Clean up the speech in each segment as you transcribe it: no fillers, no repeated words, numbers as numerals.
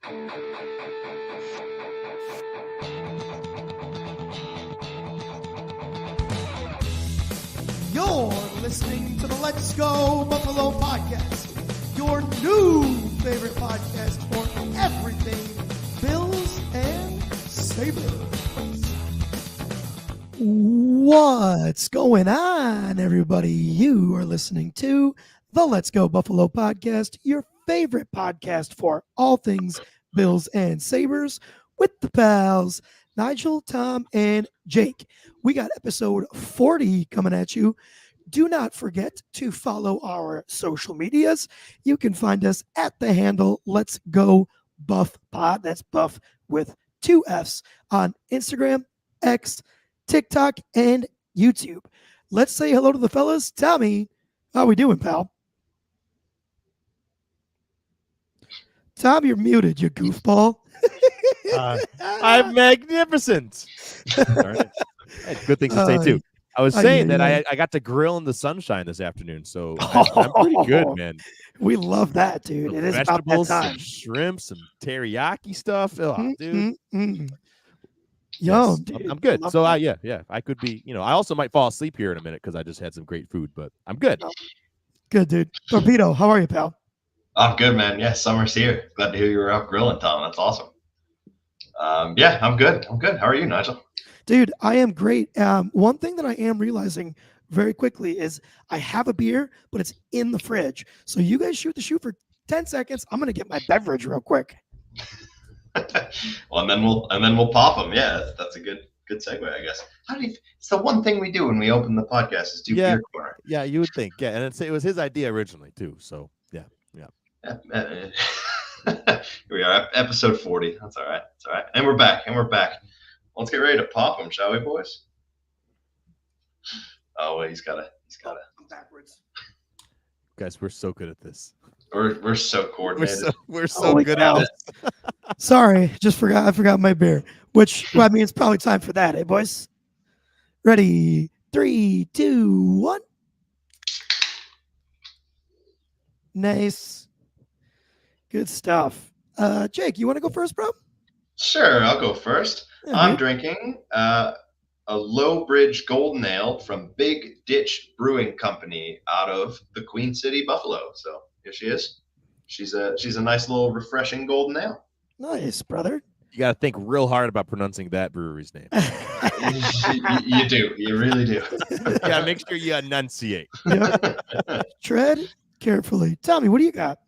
You're listening to the Let's Go Buffalo podcast, your new favorite podcast for everything Bills and Sabres. What's going on, everybody? You are listening to the Let's Go Buffalo podcast, your favorite podcast for all things Bills and Sabres, with the pals Nigel, Tom, and Jake. We got episode 40 coming at you. Do not forget to follow our social medias. You can find us at the handle Let's Go Buff Pod. That's Buff with 2 F's on Instagram, X, TikTok, and YouTube. Let's say hello to the fellas. Tommy, how we doing, pal? Tom, you're muted, you goofball. I'm magnificent. All right. I had good things to say, too. I was saying that I got to grill in the sunshine this afternoon, so I'm pretty good, man. We love that, dude. It is vegetables, about that time. some shrimp, some teriyaki stuff. Oh, dude. Yo, yes, dude, I'm good. So, that. I could be, I also might fall asleep here in a minute because I just had some great food, but I'm good. Good, dude. Torpedo, how are you, pal? I'm good, man. Yeah, summer's here. Glad to hear you were out grilling, Tom. That's awesome. Yeah, I'm good. How are you, Nigel? Dude, I am great. One thing that I am realizing very quickly is I have a beer, but it's in the fridge. So you guys shoot the shoot for 10 seconds. I'm gonna get my beverage real quick. Well, and then we'll pop them. Yeah, that's a good segue, I guess. It's the one thing we do when we open the podcast is do beer corner. Yeah, you would think. Yeah, and it was his idea originally too. So yeah. Here we are, episode 40. That's all right. It's all right. And we're back. Let's get ready to pop them, shall we, boys? Oh, wait, he's got to. I'm backwards. Guys, we're so good at this. We're so coordinated. We're so good at it. Sorry, I forgot my beer. Which, I mean, it's probably time for that, eh, boys? Ready? 3, 2, 1. Nice. Good stuff. Jake, you want to go first, bro? Sure, I'll go first. Yeah, I'm drinking a Low Bridge Golden Ale from Big Ditch Brewing Company out of the Queen City, Buffalo. So here she is. She's a nice little refreshing golden ale. Nice, brother. You got to think real hard about pronouncing that brewery's name. You do. You really do. Yeah, make sure you enunciate. Yep. Tread carefully. Tommy, what do you got?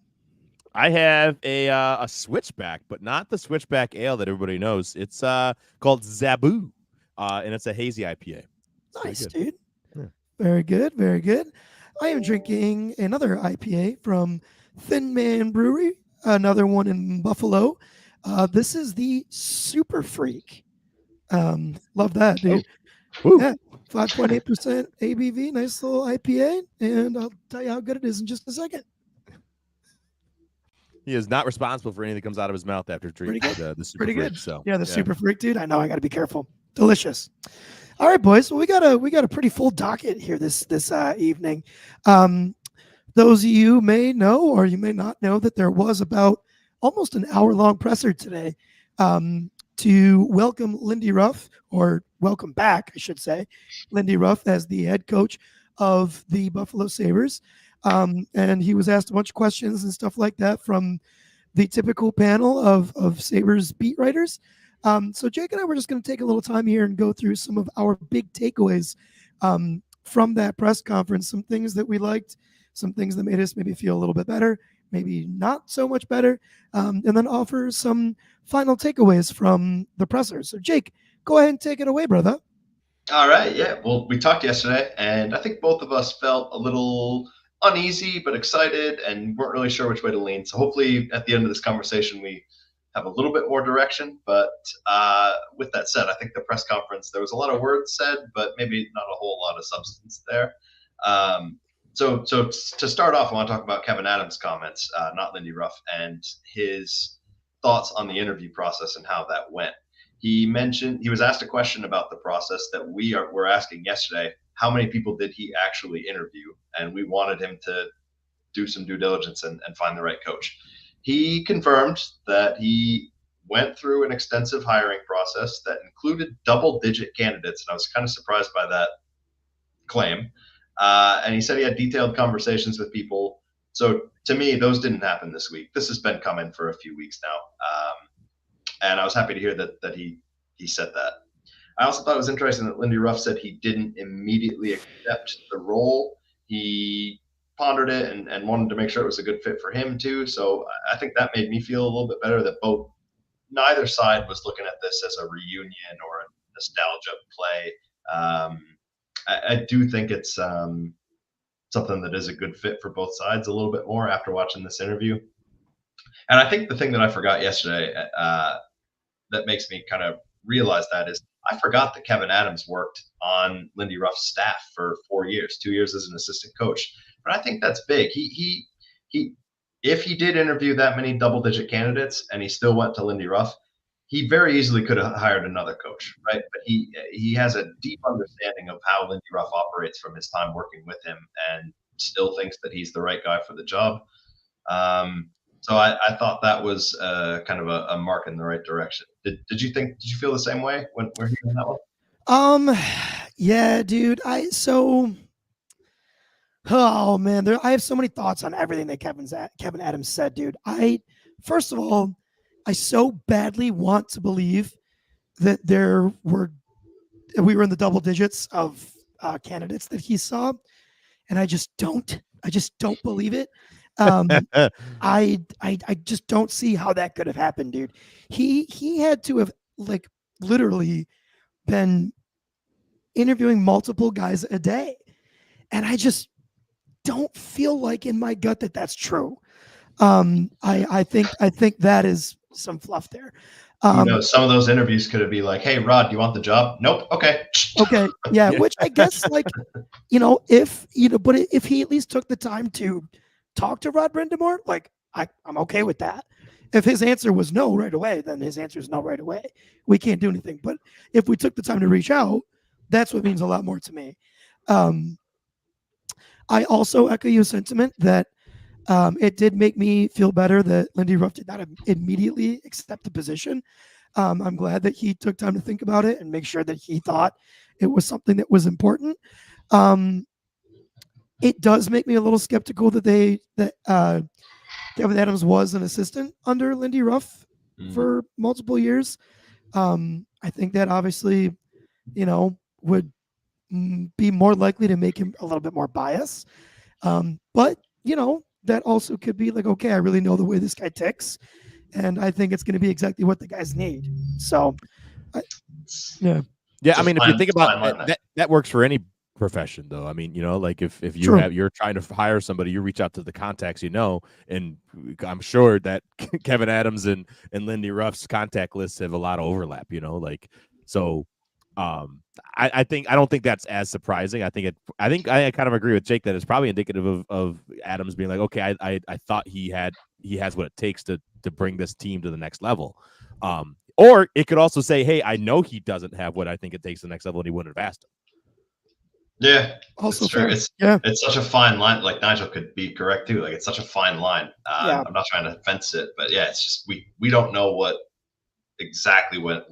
I have a switchback, but not the switchback ale that everybody knows. It's called Zaboo, and it's a hazy IPA. Nice, dude. Yeah. Very good, very good. I am drinking another IPA from Thin Man Brewery, another one in Buffalo. This is the Super Freak. Love that, dude. Oh. Yeah, 5.8% ABV, nice little IPA, and I'll tell you how good it is in just a second. He is not responsible for anything that comes out of his mouth after drinking the Super Pretty Freak. good. So yeah, the Super Freak, dude. I know I got to be careful. Delicious. All right, boys. Well, we got a pretty full docket here this evening. Those of you may know, or you may not know, that there was about almost an hour-long presser today to welcome Lindy Ruff, or welcome back, I should say, Lindy Ruff as the head coach of the Buffalo Sabres. And he was asked a bunch of questions and stuff like that from the typical panel of Sabres beat writers. So Jake and I were just going to take a little time here and go through some of our big takeaways from that press conference, some things that we liked, some things that made us maybe feel a little bit better, maybe not so much better, and then offer some final takeaways from the presser. So Jake, go ahead and take it away, brother. All right. Yeah. Well, we talked yesterday, and I think both of us felt a little uneasy but excited and weren't really sure which way to lean. So hopefully at the end of this conversation we have a little bit more direction. But with that said, I think the press conference, there was a lot of words said, but maybe not a whole lot of substance there. So to start off, I want to talk about Kevin Adams' comments, not Lindy Ruff, and his thoughts on the interview process and how that went. He mentioned, he was asked a question about the process that were asking yesterday. How many people did he actually interview? And we wanted him to do some due diligence and find the right coach. he confirmed that he went through an extensive hiring process that included double-digit candidates, and I was kind of surprised by that claim. And he said he had detailed conversations with people. So to me, those didn't happen this week. This has been coming for a few weeks now, and I was happy to hear that he said that. I also thought it was interesting that Lindy Ruff said he didn't immediately accept the role. He pondered it and wanted to make sure it was a good fit for him too. So I think that made me feel a little bit better that neither side was looking at this as a reunion or a nostalgia play. I do think it's something that is a good fit for both sides a little bit more after watching this interview. And I think the thing that I forgot yesterday that makes me kind of realize that is I forgot that Kevin Adams worked on Lindy Ruff's staff for 4 years, 2 years as an assistant coach. But I think that's big. He if he did interview that many double-digit candidates and he still went to Lindy Ruff, he very easily could have hired another coach, right? But he has a deep understanding of how Lindy Ruff operates from his time working with him, and still thinks that he's the right guy for the job. So I thought that was kind of a mark in the right direction. Did you feel the same way when we're hearing that one? Yeah, dude. Oh man, I have so many thoughts on everything that Kevin Adams said, dude. First of all, I so badly want to believe that we were in the double digits of candidates that he saw, and I just don't believe it. I just don't see how that could have happened, dude. He had to have like literally been interviewing multiple guys a day, and I just don't feel like in my gut that that's true. I think that is some fluff there. Some of those interviews could have been like, "Hey, Rod, do you want the job?" Nope. Okay. Okay. Yeah. Which I guess, like, if he at least took the time to talk to Rod Brindamore, like, I'm okay with that. If his answer was no right away, then his answer is no right away. We can't do anything. But if we took the time to reach out, that's what means a lot more to me. I also echo your sentiment that it did make me feel better that Lindy Ruff did not immediately accept the position. I'm glad that he took time to think about it and make sure that he thought it was something that was important. It does make me a little skeptical that Kevin Adams was an assistant under Lindy Ruff for multiple years. I think that obviously, would be more likely to make him a little bit more biased. But that also could be like, okay, I really know the way this guy ticks, and I think it's going to be exactly what the guys need. So, yeah. I mean, if you think about it, that works for any profession, though. I mean, like if you're trying to hire somebody, you reach out to the contacts, and I'm sure that Kevin Adams and Lindy Ruff's contact lists have a lot of overlap. So. I don't think that's as surprising. I think I kind of agree with Jake that it's probably indicative of Adams being like, okay, I thought he has what it takes to bring this team to the next level. Or it could also say, hey, I know he doesn't have what I think it takes to the next level, and he wouldn't have asked him. Yeah, also it's true. It's such a fine line. Like Nigel could be correct too. Like it's such a fine line. I'm not trying to fence it, but yeah, it's just we don't know what exactly what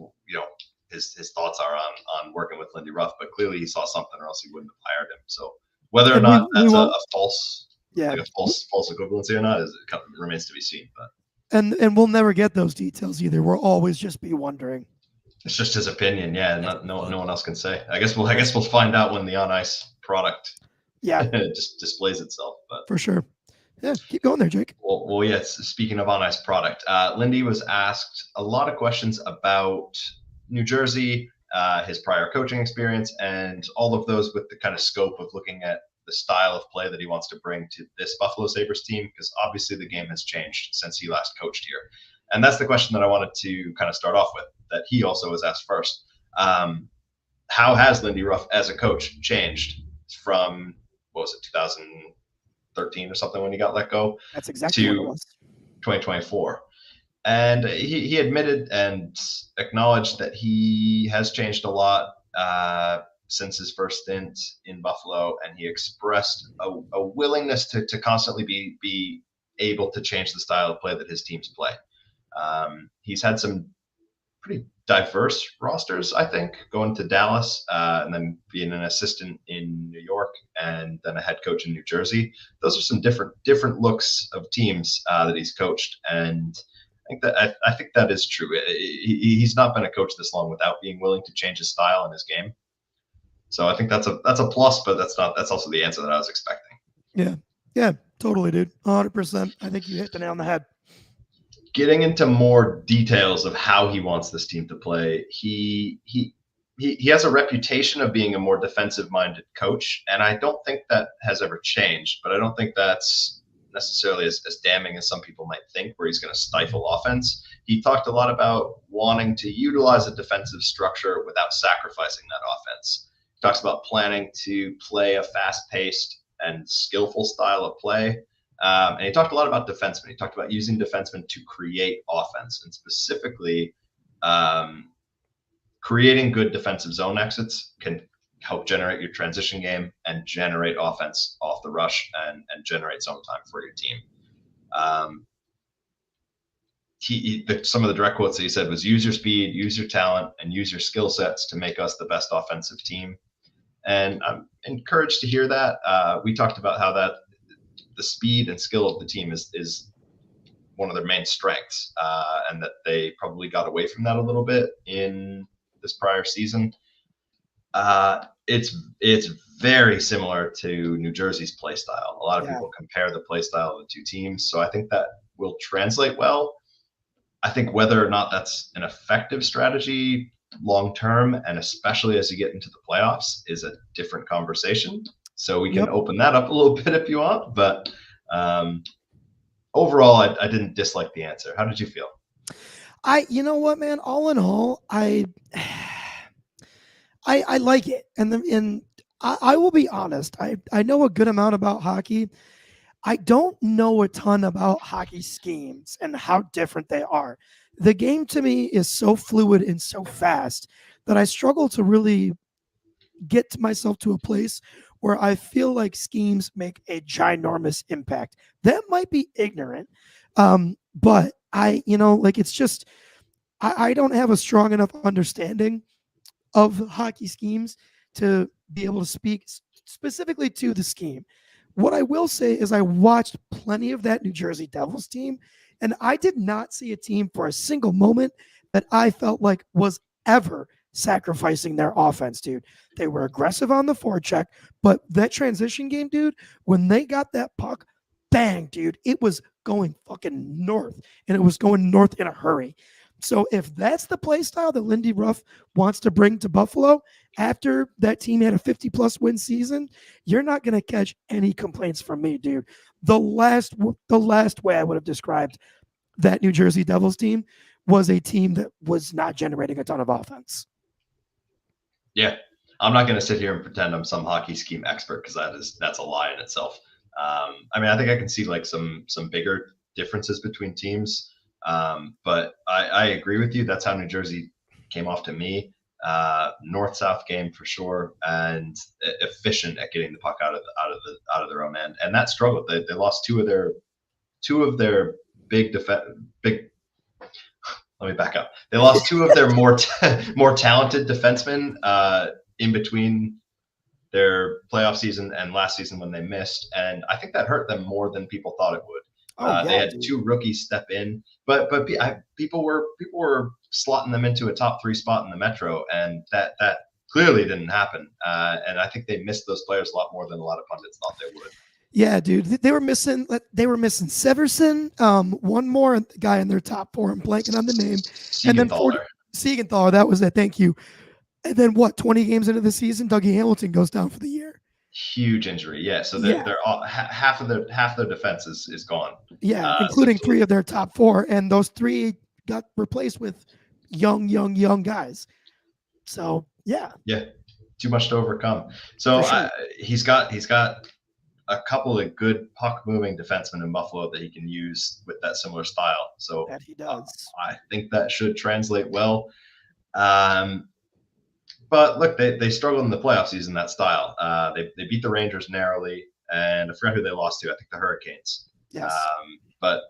his thoughts are on working with Lindy Ruff, but clearly he saw something, or else he wouldn't have hired him. So whether or not that's a false, like a false equivalency or not, it remains to be seen. But and we'll never get those details either. We'll always just be wondering. It's just his opinion, yeah. No one else can say. I guess we'll find out when the on ice product, just displays itself. But for sure. Yeah, keep going there, Jake. Well, yes. Speaking of on ice product, Lindy was asked a lot of questions about New Jersey, his prior coaching experience, and all of those with the kind of scope of looking at the style of play that he wants to bring to this Buffalo Sabres team, because obviously the game has changed since he last coached here. And that's the question that I wanted to kind of start off with, that he also was asked first. How has Lindy Ruff as a coach changed from, 2013 or something when he got let go? That's exactly what it was. 2024. And he admitted and acknowledged that he has changed a lot since his first stint in Buffalo, and he expressed a willingness to constantly be able to change the style of play that his teams play. He's had some pretty diverse rosters, I think, going to Dallas and then being an assistant in New York and then a head coach in New Jersey. Those are some different looks of teams that he's coached, and I think that is true. He's not been a coach this long without being willing to change his style and his game. So I think that's a plus, but that's also the answer that I was expecting. Yeah, totally, dude. 100%. I think you hit the nail on the head. Getting into more details of how he wants this team to play, he has a reputation of being a more defensive-minded coach, and I don't think that has ever changed. But I don't think that's necessarily as damning as some people might think, where he's going to stifle offense. He talked a lot about wanting to utilize a defensive structure without sacrificing that offense. He talks about planning to play a fast-paced and skillful style of play. And he talked a lot about defensemen. He talked about using defensemen to create offense, and specifically creating good defensive zone exits can help generate your transition game and generate offense off the rush and generate zone time for your team. Some of the direct quotes that he said was, use your speed, use your talent, and use your skill sets to make us the best offensive team. And I'm encouraged to hear that. We talked about how the speed and skill of the team is one of their main strengths, and that they probably got away from that a little bit in this prior season. It's very similar to New Jersey's play style. A lot of people compare the play style of the two teams, so I think that will translate well. I think whether or not that's an effective strategy long term, and especially as you get into the playoffs, is a different conversation. So we can open that up a little bit if you want. But overall, I didn't dislike the answer. How did you feel? You know what, man? All in all, I like it, and I will be honest. I know a good amount about hockey. I don't know a ton about hockey schemes and how different they are. The game to me is so fluid and so fast that I struggle to really get myself to a place where I feel like schemes make a ginormous impact. That might be ignorant, but it's just I don't have a strong enough understanding of hockey schemes to be able to speak specifically to the scheme. What I will say is I watched plenty of that New Jersey Devils team, and I did not see a team for a single moment that I felt like was ever sacrificing their offense, dude. They were aggressive on the forecheck, but that transition game, dude, when they got that puck, bang, dude, it was going fucking north, and it was going north in a hurry. So if that's the play style that Lindy Ruff wants to bring to Buffalo after that team had a 50-plus win season, you're not going to catch any complaints from me, dude. The last way I would have described that New Jersey Devils team was a team that was not generating a ton of offense. Yeah, I'm not going to sit here and pretend I'm some hockey scheme expert, because that's a lie in itself. I think I can see like some bigger differences between teams. But I agree with you. That's how New Jersey came off to me. North-south game for sure, and efficient at getting the puck out of their own end. And that struggled. They lost two of their big. Let me back up. They lost two of their more talented defensemen in between their playoff season and last season when they missed, and I think that hurt them more than people thought it would. They had two rookies step in, but people were slotting them into a top 3 spot in the Metro, and that clearly didn't happen. And I think they missed those players a lot more than a lot of pundits thought they would. Yeah, dude, they were missing Severson, one more guy in their top 4. I'm blanking on the name, and then Siegenthaler. That was it. Thank you. And then 20 games into the season, Dougie Hamilton goes down for the year. Huge injury, yeah. So they're all, half their defense is gone. Yeah, including 3 of their top 4, and those 3 got replaced with young guys. So yeah, too much to overcome. So sure. He's got a couple of good puck moving defensemen in Buffalo that he can use with that similar style. So that he does. I think that should translate well. But look, they struggled in the playoff season, that style. They beat the Rangers narrowly, and I forgot who they lost to. I think the Hurricanes. Yes. but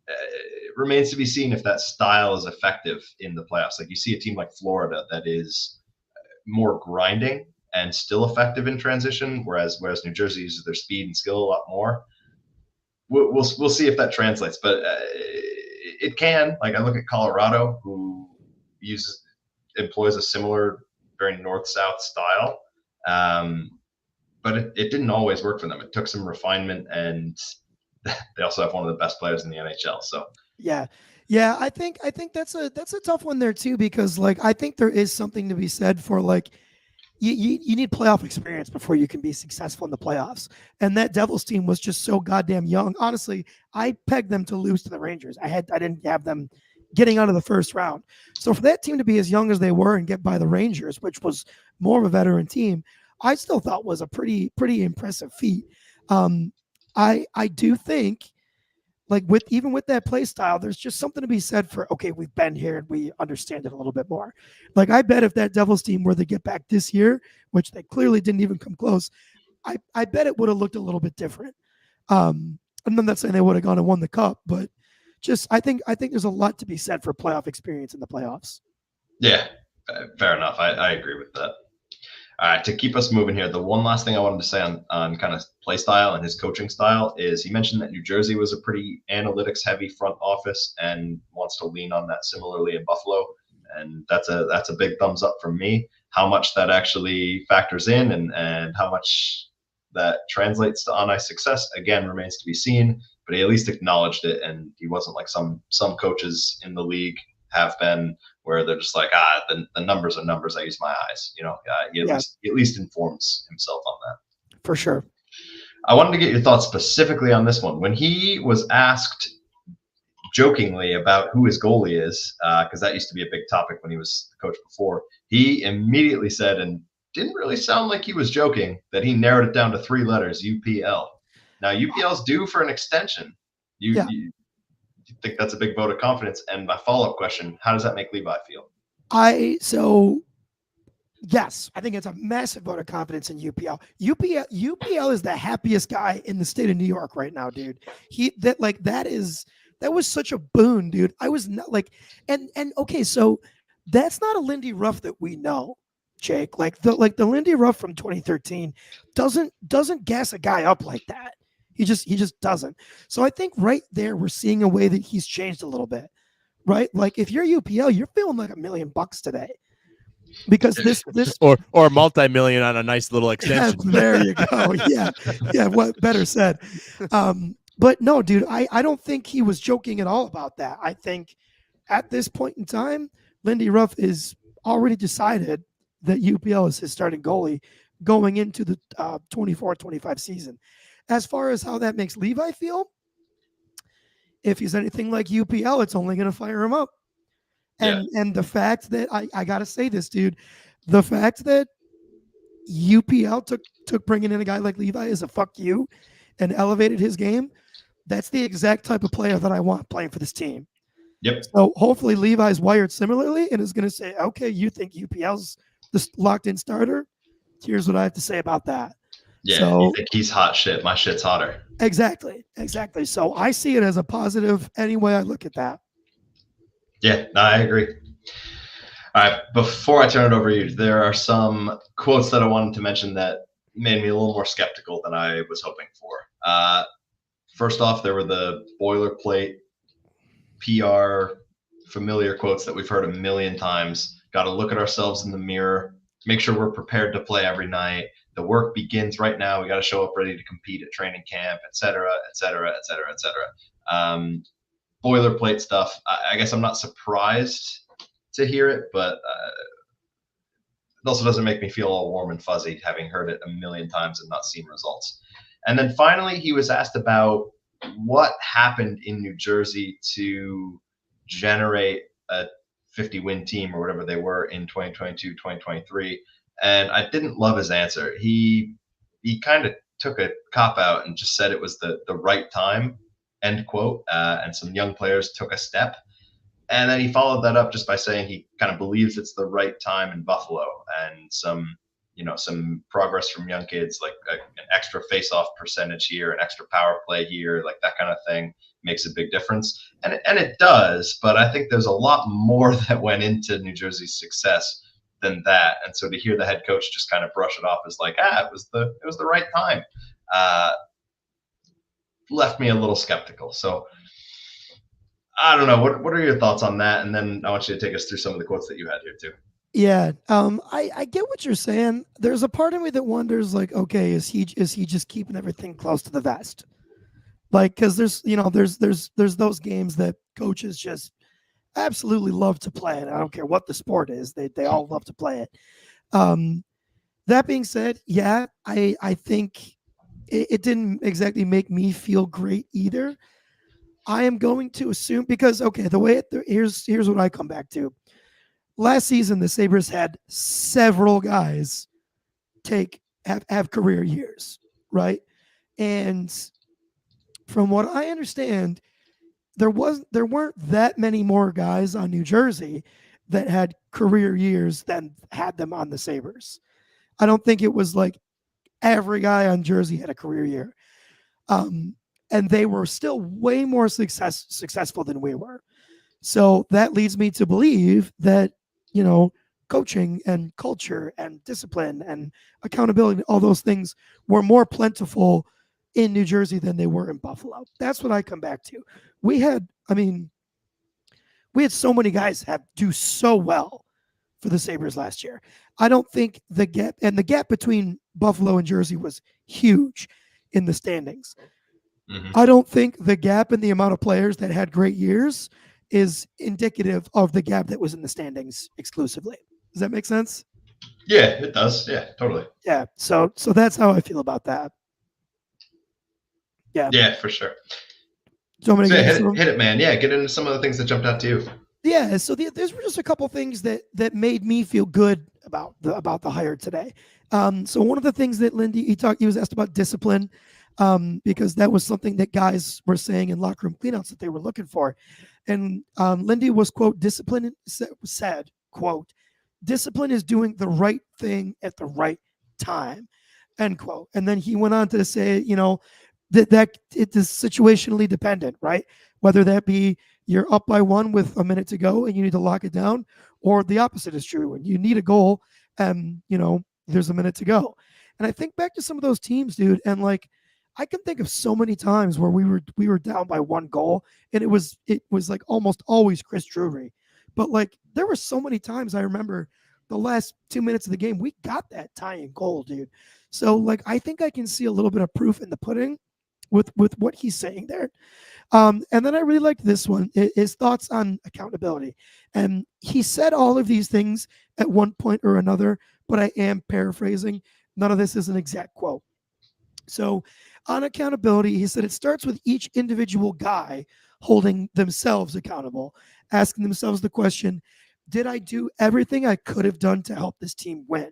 it remains to be seen if that style is effective in the playoffs. Like you see a team like Florida that is more grinding and still effective in transition, whereas New Jersey uses their speed and skill a lot more. We'll see if that translates, but it can. Like I look at Colorado, who employs a similar, very north-south style, but it didn't always work for them. It took some refinement, and they also have one of the best players in the NHL. So yeah, I think that's a tough one there too, because like I think there is something to be said for like you need playoff experience before you can be successful in the playoffs. And that Devils team was just so goddamn young. Honestly, I pegged them to lose to the Rangers. I didn't have them getting out of the first round. So for that team to be as young as they were and get by the Rangers, which was more of a veteran team, I still thought was a pretty impressive feat. I do think, like even with that play style, there's just something to be said for, okay, we've been here and we understand it a little bit more. Like I bet if that Devils team were to get back this year, which they clearly didn't even come close, I bet it would have looked a little bit different. I'm not saying they would have gone and won the cup, but just I think there's a lot to be said for playoff experience in the playoffs. Yeah, fair enough. I agree with that. All right, to keep us moving here, the one last thing I wanted to say on kind of play style and his coaching style is he mentioned that New Jersey was a pretty analytics-heavy front office and wants to lean on that similarly in Buffalo, and that's a big thumbs up from me. How much that actually factors in and how much that translates to on-ice success, again, remains to be seen, but he at least acknowledged it, and he wasn't like some coaches in the league have been, where they're just like, the numbers are numbers. I use my eyes. He at least informs himself on that. For sure. I wanted to get your thoughts specifically on this one. When he was asked jokingly about who his goalie is, because that used to be a big topic when he was the coach before, he immediately said, and didn't really sound like he was joking, that he narrowed it down to 3 letters, UPL. Now, UPL's due for an extension. You think that's a big vote of confidence? And my follow-up question, how does that make Levi feel? Yes, I think it's a massive vote of confidence in UPL. UPL is the happiest guy in the state of New York right now, dude. That was such a boon, dude. I was not like, and okay, so that's not a Lindy Ruff that we know, Jake. Like the Lindy Ruff from 2013 doesn't gas a guy up like that. He just doesn't. So I think right there we're seeing a way that he's changed a little bit, right? Like if you're UPL, you're feeling like $1 million today, because this or multi-million on a nice little extension. There you go. Yeah. What better said? But no, dude, I don't think he was joking at all about that. I think at this point in time, Lindy Ruff is already decided that UPL is his starting goalie going into the 24-25 season. As far as how that makes Levi feel, if he's anything like UPL, it's only going to fire him up. And the fact that I got to say this, dude, the fact that UPL took bringing in a guy like Levi as a fuck you and elevated his game, that's the exact type of player that I want playing for this team. Yep. So hopefully Levi's wired similarly and is going to say, okay, you think UPL's the locked in starter? Here's what I have to say about that. Yeah, so, you think he's hot shit. My shit's hotter. Exactly. So I see it as a positive any way I look at that. Yeah, no, I agree. All right, before I turn it over to you, there are some quotes that I wanted to mention that made me a little more skeptical than I was hoping for. First off, there were the boilerplate PR familiar quotes that we've heard a million times. Got to look at ourselves in the mirror, make sure we're prepared to play every night. The work begins right now. We got to show up ready to compete at training camp, et cetera, et cetera, et cetera, et cetera. Boilerplate stuff. I guess I'm not surprised to hear it, but it also doesn't make me feel all warm and fuzzy having heard it a million times and not seen results. And then finally, he was asked about what happened in New Jersey to generate a 50-win team or whatever they were in 2022, 2023. And I didn't love his answer. He kind of took a cop-out and just said it was the right time, end quote, and some young players took a step. And then he followed that up just by saying he kind of believes it's the right time in Buffalo, and some progress from young kids, like an extra face-off percentage here, an extra power play here, like that kind of thing. makes a big difference. And it does, but I think there's a lot more that went into New Jersey's success than that. And so to hear the head coach just kind of brush it off as like, it was the right time, left me a little skeptical. So I don't know. What are your thoughts on that? And then I want you to take us through some of the quotes that you had here too. Yeah, I get what you're saying. There's a part of me that wonders, like, okay, is he just keeping everything close to the vest? Like, because there's those games that coaches just absolutely love to play, and I don't care what the sport is, they all love to play it. That being said, yeah, I think it didn't exactly make me feel great either. I am going to assume, because okay, here's what I come back to. Last season, the Sabres had several guys have career years, right? And from what I understand, there weren't that many more guys on New Jersey that had career years than had them on the Sabres. I don't think it was like every guy on Jersey had a career year. And they were still way more successful than we were. So that leads me to believe that, coaching and culture and discipline and accountability, all those things were more plentiful in New Jersey than they were in Buffalo. That's what I come back to. We had so many guys do so well for the Sabres last year. I don't think the gap between Buffalo and Jersey was huge in the standings. Mm-hmm. I don't think the gap in the amount of players that had great years is indicative of the gap that was in the standings exclusively. Does that make sense? Yeah, it does. Yeah, totally. Yeah. So that's how I feel about that. Yeah. Yeah, for sure. So hit it, man. Yeah, get into some of the things that jumped out to you. Yeah. So there's just a couple things that made me feel good about the hire today. So one of the things that Lindy he was asked about discipline, because that was something that guys were saying in locker room cleanouts that they were looking for. And Lindy was, quote, said, quote, discipline is doing the right thing at the right time, end quote. And then he went on to say, that it is situationally dependent, right? Whether that be you're up by 1 with a minute to go and you need to lock it down, or the opposite is true and you need a goal and, there's a minute to go. And I think back to some of those teams, dude, and like, I can think of so many times where we were down by 1 goal and it was like almost always Chris Drury. But like there were so many times I remember the last 2 minutes of the game, we got that tying goal, dude. So like I think I can see a little bit of proof in the pudding with what he's saying there. And then I really liked this one, his thoughts on accountability. And he said all of these things at one point or another, but I am paraphrasing. None of this is an exact quote. So on accountability, he said it starts with each individual guy holding themselves accountable, asking themselves the question, did I do everything I could have done to help this team win?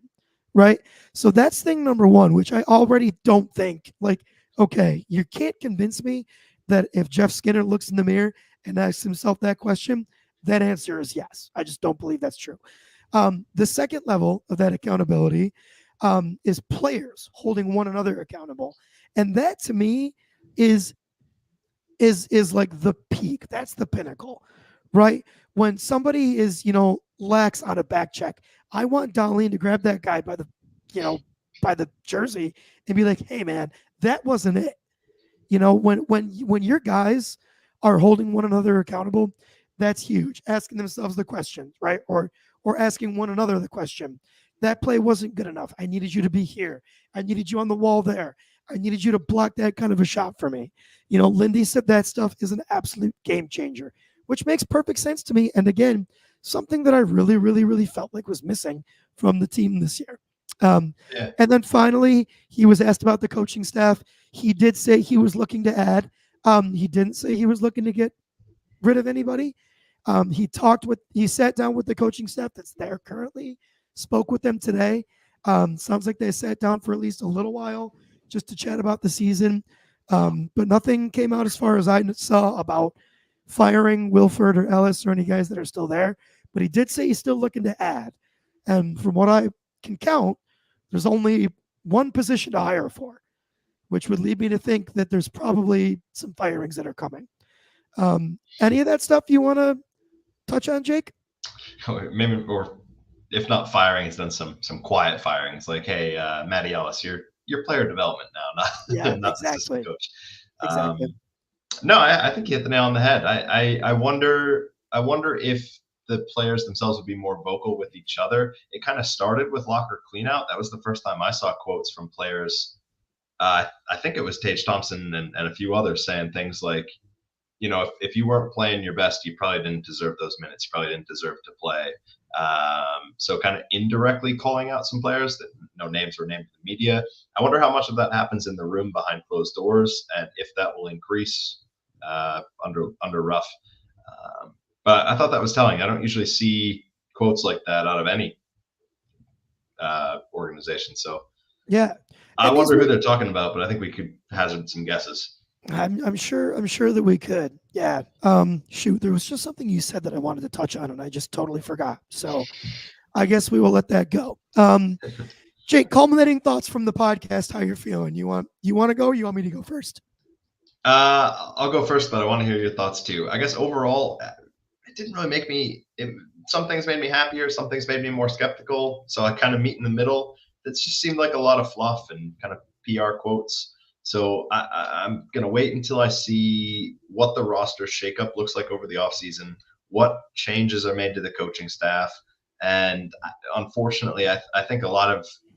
Right? So that's thing number one, which I already don't think, like, okay, you can't convince me that if Jeff Skinner looks in the mirror and asks himself that question, that answer is yes. I just don't believe that's true. The second level of that accountability is players holding one another accountable. And that to me is like the peak. That's the pinnacle, right? When somebody is, lax on a back check, I want Darlene to grab that guy by the jersey and be like, hey man, that wasn't it. When your guys are holding one another accountable, that's huge. Asking themselves the question, right? Or asking one another the question. That play wasn't good enough. I needed you to be here. I needed you on the wall there. I needed you to block that kind of a shot for me. Lindy said that stuff is an absolute game changer, which makes perfect sense to me. And again, something that I really, really, really felt like was missing from the team this year. And then finally, he was asked about the coaching staff. He did say he was looking to add. He didn't say he was looking to get rid of anybody. He sat down with the coaching staff that's there currently, spoke with them today. Sounds like they sat down for at least a little while just to chat about the season. But nothing came out as far as I saw about firing Wilford or Ellis or any guys that are still there. But he did say he's still looking to add. And from what I can count, there's only one position to hire for, which would lead me to think that there's probably some firings that are coming. Any of that stuff you want to touch on, Jake? Maybe, or if not firing, he's done some quiet firings, like, hey, Matty Ellis, you're player development now, not exactly. assistant coach. Exactly. No, I think you hit the nail on the head. I wonder if the players themselves would be more vocal with each other. It kind of started with locker cleanout. That was the first time I saw quotes from players. I think it was Tage Thompson and a few others saying things like, if you weren't playing your best, you probably didn't deserve those minutes. You probably didn't deserve to play. So kind of indirectly calling out some players that no names were named to the media. I wonder how much of that happens in the room behind closed doors, and if that will increase under Ruff. But I thought that was telling. I don't usually see quotes like that out of any organization. So yeah, I wonder who they're talking about, but I think we could hazard some guesses. I'm sure that we could. Yeah. Shoot, there was just something you said that I wanted to touch on, and I just totally forgot. So I guess we will let that go. Jake, culminating thoughts from the podcast. How you're feeling? You want to go? Or you want me to go first? I'll go first, but I want to hear your thoughts too. I guess overall, it didn't really make me. Some ththings made me happier. Some things made me more skeptical. So I kind of meet in the middle. It just seemed like a lot of fluff and kind of PR quotes. So I'm going to wait until I see what the roster shakeup looks like over the offseason, what changes are made to the coaching staff. And unfortunately, I think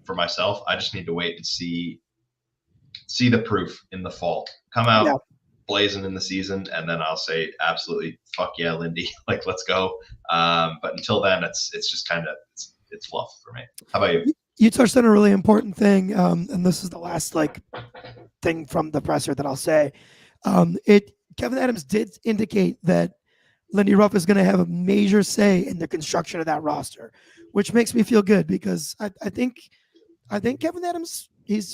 for myself, I just need to wait and see the proof in the fall. Come out blazing in the season, and then I'll say absolutely fuck yeah, Lindy, like let's go. But until then, it's just kind of it's fluff for me. How about you? You touched on a really important thing, and this is the last thing from the presser that I'll say. Kevin Adams did indicate that Lindy Ruff is going to have a major say in the construction of that roster, which makes me feel good because I think Kevin Adams,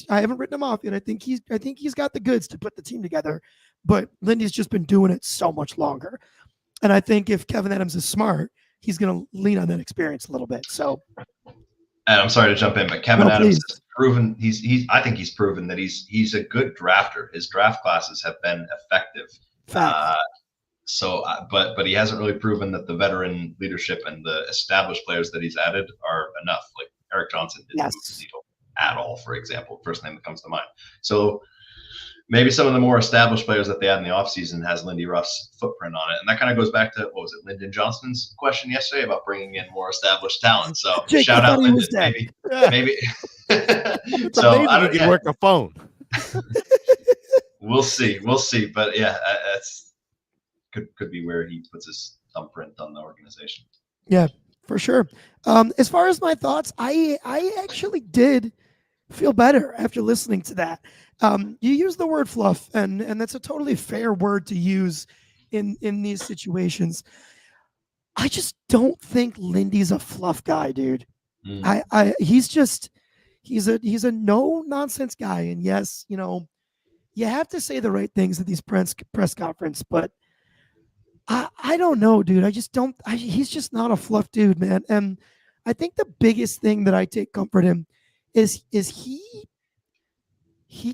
I haven't written him off yet. I think he's got the goods to put the team together, but Lindy's just been doing it so much longer. And I think if Kevin Adams is smart, he's going to lean on that experience a little bit. So, and I'm sorry to jump in, but Kevin Adams has proven I think he's proven that he's a good drafter. His draft classes have been effective. But he hasn't really proven that the veteran leadership and the established players that he's added are enough. Like Eric Johnson didn't move the needle at all, for example, first name that comes to mind. So maybe some of the more established players that they had in the offseason has Lindy Ruff's footprint on it. And that kind of goes back to, what was it, Lyndon Johnston's question yesterday about bringing in more established talent. So Jake, shout out Lyndon, maybe. Maybe. So I don't work a phone. We'll see. But yeah, that's could be where he puts his thumbprint on the organization. Yeah, for sure. As far as my thoughts, I actually did feel better after listening to that. You use the word fluff, and that's a totally fair word to use in these situations. I just don't think Lindy's a fluff guy, dude. He's a no nonsense guy, and yes, you have to say the right things at these press conference, but I don't know, dude. I just don't. He's just not a fluff dude, man. And I think the biggest thing that I take comfort in is he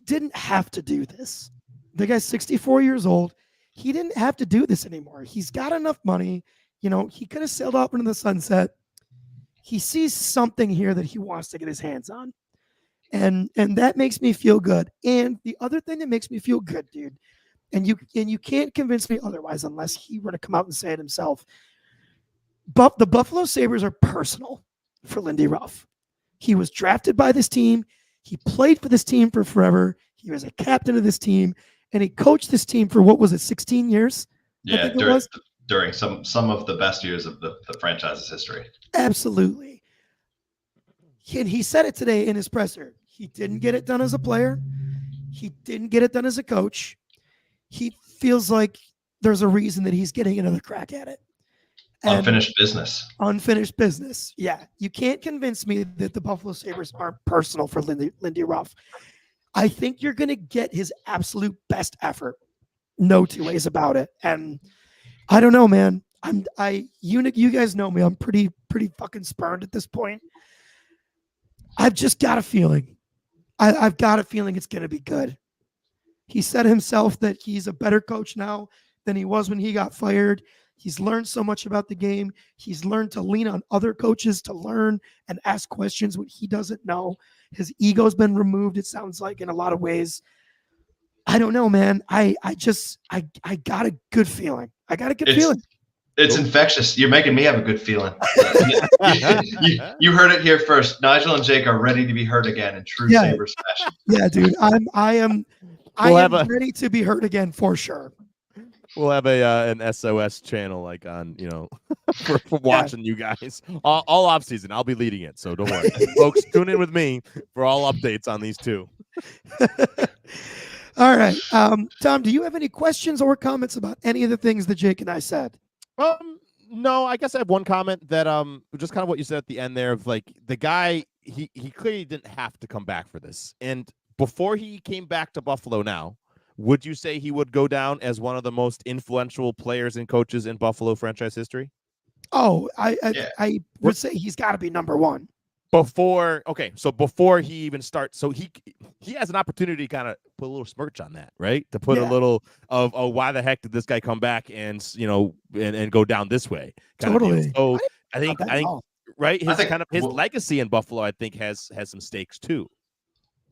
didn't have to do this. The guy's 64 years old. He didn't have to do this anymore. He's got enough money. He could have sailed off into the sunset. He sees something here that he wants to get his hands on. And that makes me feel good. And the other thing that makes me feel good, dude, and you can't convince me otherwise unless he were to come out and say it himself. But the Buffalo Sabres are personal for Lindy Ruff. He was drafted by this team. He played for this team for forever. He was a captain of this team, and he coached this team for, what was it, 16 years? Yeah, during some of the best years of the franchise's history. Absolutely. And he said it today in his presser. He didn't get it done as a player. He didn't get it done as a coach. He feels like there's a reason that he's getting another crack at it. And unfinished business. Yeah. You can't convince me that the Buffalo Sabres aren't personal for Lindy Ruff. I think you're going to get his absolute best effort. No two ways about it. And I don't know, man. You guys know me. I'm pretty fucking spurned at this point. I've just got a feeling. I've got a feeling it's going to be good. He said himself that he's a better coach now than he was when he got fired. He's learned so much about the game. He's learned to lean on other coaches to learn and ask questions when he doesn't know. His ego's been removed, it sounds like, in a lot of ways. I don't know, man. I got a good feeling. I got a good feeling. It's infectious. You're making me have a good feeling. You heard it here first. Nigel and Jake are ready to be heard again in true Sabres fashion. Yeah, dude. I am ready to be heard again for sure. We'll have an SOS channel like on, for watching you guys all off season. I'll be leading it, so don't worry, folks. Tune in with me for all updates on these two. All right, Tom. Do you have any questions or comments about any of the things that Jake and I said? No. I guess I have one comment that just kind of what you said at the end there of like the guy. He clearly didn't have to come back for this, and before he came back to Buffalo now. Would you say he would go down as one of the most influential players and coaches in Buffalo franchise history? Oh, I would say he's got to be number one. Before he even starts, so he has an opportunity to kind of put a little smirch on that, right? To put a little of, oh, why the heck did this guy come back and and go down this way? Totally. So I think right, his legacy in Buffalo, I think has some stakes too.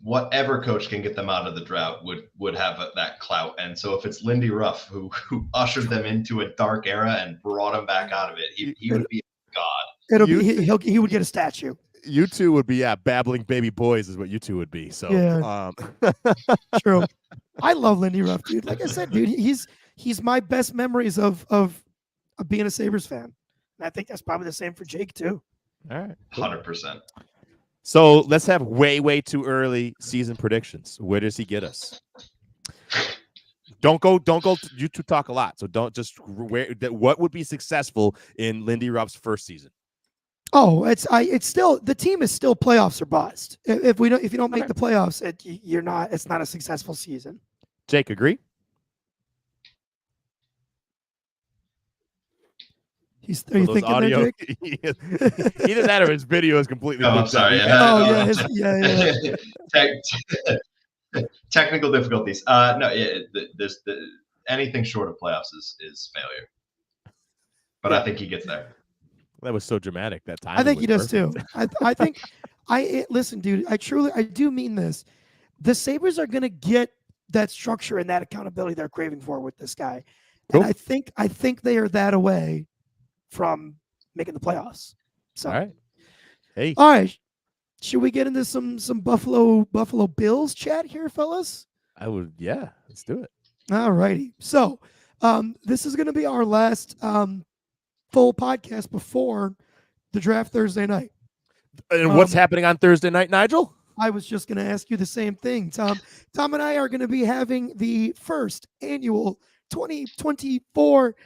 Whatever coach can get them out of the drought would have that clout. And so if it's Lindy Ruff who ushered them into a dark era and brought them back out of it, he would be a god. He would get a statue. You two would be babbling baby boys is what you two would be. So true. I love Lindy Ruff, dude. Like I said, dude, he's my best memories of being a Sabres fan. And I think that's probably the same for Jake too. All right. 100%. So let's have way too early season predictions. Where does he get us? Don't go. You two talk a lot, so don't just. What would be successful in Lindy Ruff's first season? Oh, it's still the team is still playoffs or bust. If you don't make the playoffs, it's not a successful season. Jake, agree? Are you thinking audio, there, Jake? Either that or his video is completely. I'm sorry. Technical difficulties. There's anything short of playoffs is failure. But I think he gets there. That was so dramatic that time. I think he does too. I think listen, dude. I do mean this. The Sabres are going to get that structure and that accountability they're craving for with this guy, and I think they are that away from making the playoffs. So, all right. Should we get into some Buffalo Bills chat here, fellas? I would. Yeah, let's do it. All righty. So, this is going to be our last full podcast before the draft Thursday night. And what's happening on Thursday night, Nigel? I was just going to ask you the same thing, Tom. Tom and I are going to be having the first annual 2024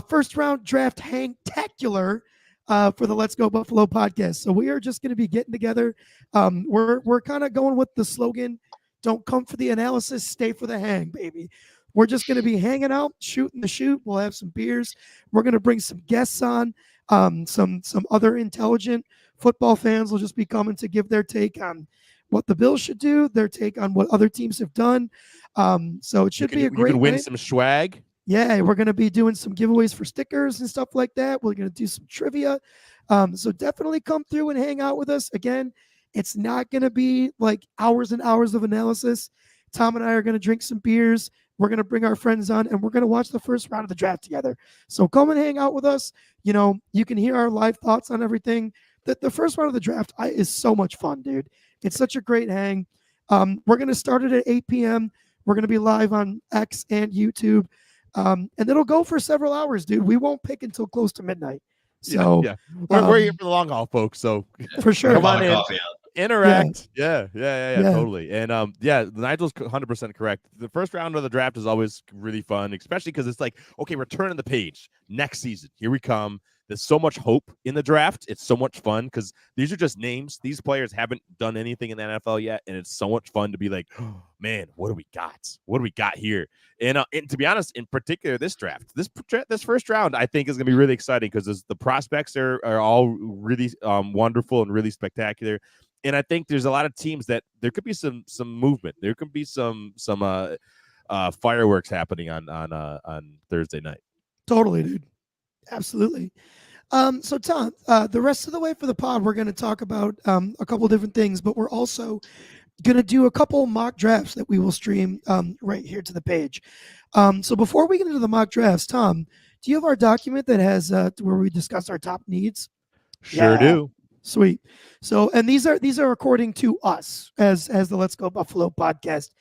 first round draft hangtacular for the Let's Go Buffalo podcast. So we are just going to be getting together. We're kind of going with the slogan, don't come for the analysis, stay for the hang, baby. We're just going to be hanging out, shooting the shoot. We'll have some beers. We're going to bring some guests on. Some other intelligent football fans will just be coming to give their take on what the Bills should do, their take on what other teams have done. So it should be a great You can win night. some swag. Yeah, we're going to be doing some giveaways for stickers and stuff like that. We're going to do some trivia. So definitely come through and hang out with us. Again, it's not going to be like hours and hours of analysis. Tom and I are going to drink some beers. We're going to bring our friends on, and we're going to watch the first round of the draft together. So come and hang out with us. You can hear our live thoughts on everything. The first round of the draft is so much fun, dude. It's such a great hang. We're going to start it at 8 p.m. We're going to be live on X and YouTube. And it'll go for several hours, dude. We won't pick until close to midnight. So we're here for the long haul, folks. So for sure, come on in, interact. Yeah, totally. And Nigel's 100% correct. The first round of the draft is always really fun, especially because it's like, okay, we're turning the page. Next season, here we come. There's so much hope in the draft. It's so much fun because these are just names. These players haven't done anything in the NFL yet, and it's so much fun to be like, oh, man, what do we got? What do we got here? And to be honest, in particular, this draft, this first round, I think is going to be really exciting because the prospects are all really wonderful and really spectacular. And I think there's a lot of teams that there could be some movement. There could be some fireworks happening on Thursday night. Totally, dude. Absolutely. So Tom, the rest of the way for the pod, we're going to talk about a couple different things, but we're also going to do a couple mock drafts that we will stream right here to the page. So before we get into the mock drafts, Tom, do you have our document that has where we discuss our top needs? Sure do. Sweet. So, and these are according to us as the Let's Go Buffalo podcast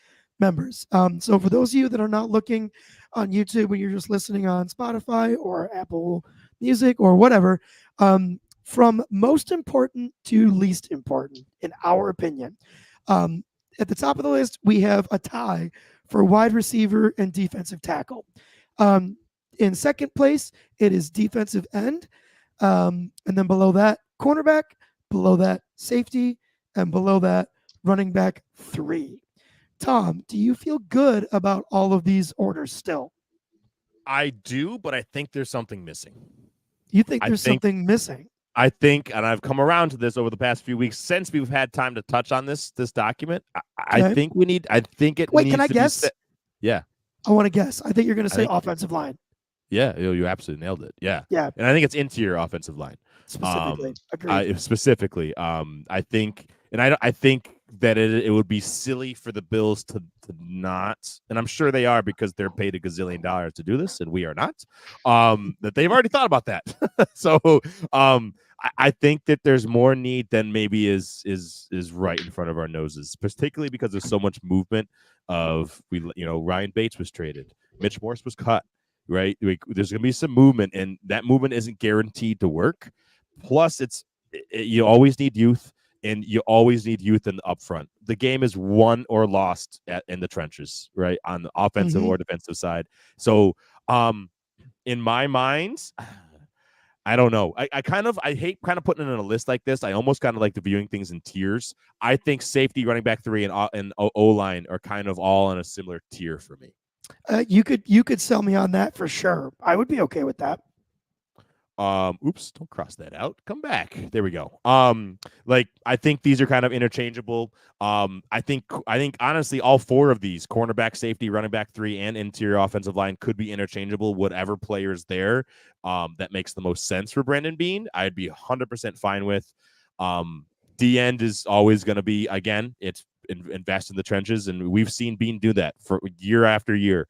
members. So for those of you that are not looking on YouTube when you're just listening on Spotify or Apple Music or whatever, from most important to least important, in our opinion. At the top of the list, we have a tie for wide receiver and defensive tackle. In second place, it is defensive end. And then below that, cornerback, below that, safety, and below that, running back 3. Tom, do you feel good about all of these orders still? I do, but I think there's something missing. You think there's something missing? I think, and I've come around to this over the past few weeks since we've had time to touch on this document. I think we need. I think it. Wait, needs can I to guess? Yeah. I want to guess. I think you're going to say offensive line. Yeah, you absolutely nailed it. Yeah. Yeah. And I think it's interior offensive line. Specifically. I think, and I think that it would be silly for the Bills to not, and I'm sure they are because they're paid $1 gazillion to do this, and we are not. That they've already thought about that. So I think that there's more need than maybe is right in front of our noses, particularly because there's so much movement of Ryan Bates was traded, Mitch Morse was cut. Right, there's going to be some movement, and that movement isn't guaranteed to work. Plus, you always need youth, and you always need youth in the upfront. The game is won or lost in the trenches, right, on the offensive or defensive side. So, in my mind, I don't know. I hate kind of putting it in a list like this. I almost kind of like viewing things in tiers. I think safety, running back 3, and O-line are kind of all on a similar tier for me. You could sell me on that for sure. I would be okay with that. Oops, don't cross that out. Come back. There we go. I think these are kind of interchangeable. I think honestly, all 4 of these, cornerback, safety, running back 3, and interior offensive line, could be interchangeable. Whatever player's there, that makes the most sense for Brandon Beane, I'd be 100% fine with. D end is always going to be, again, it's invest in the trenches, and we've seen Beane do that for year after year.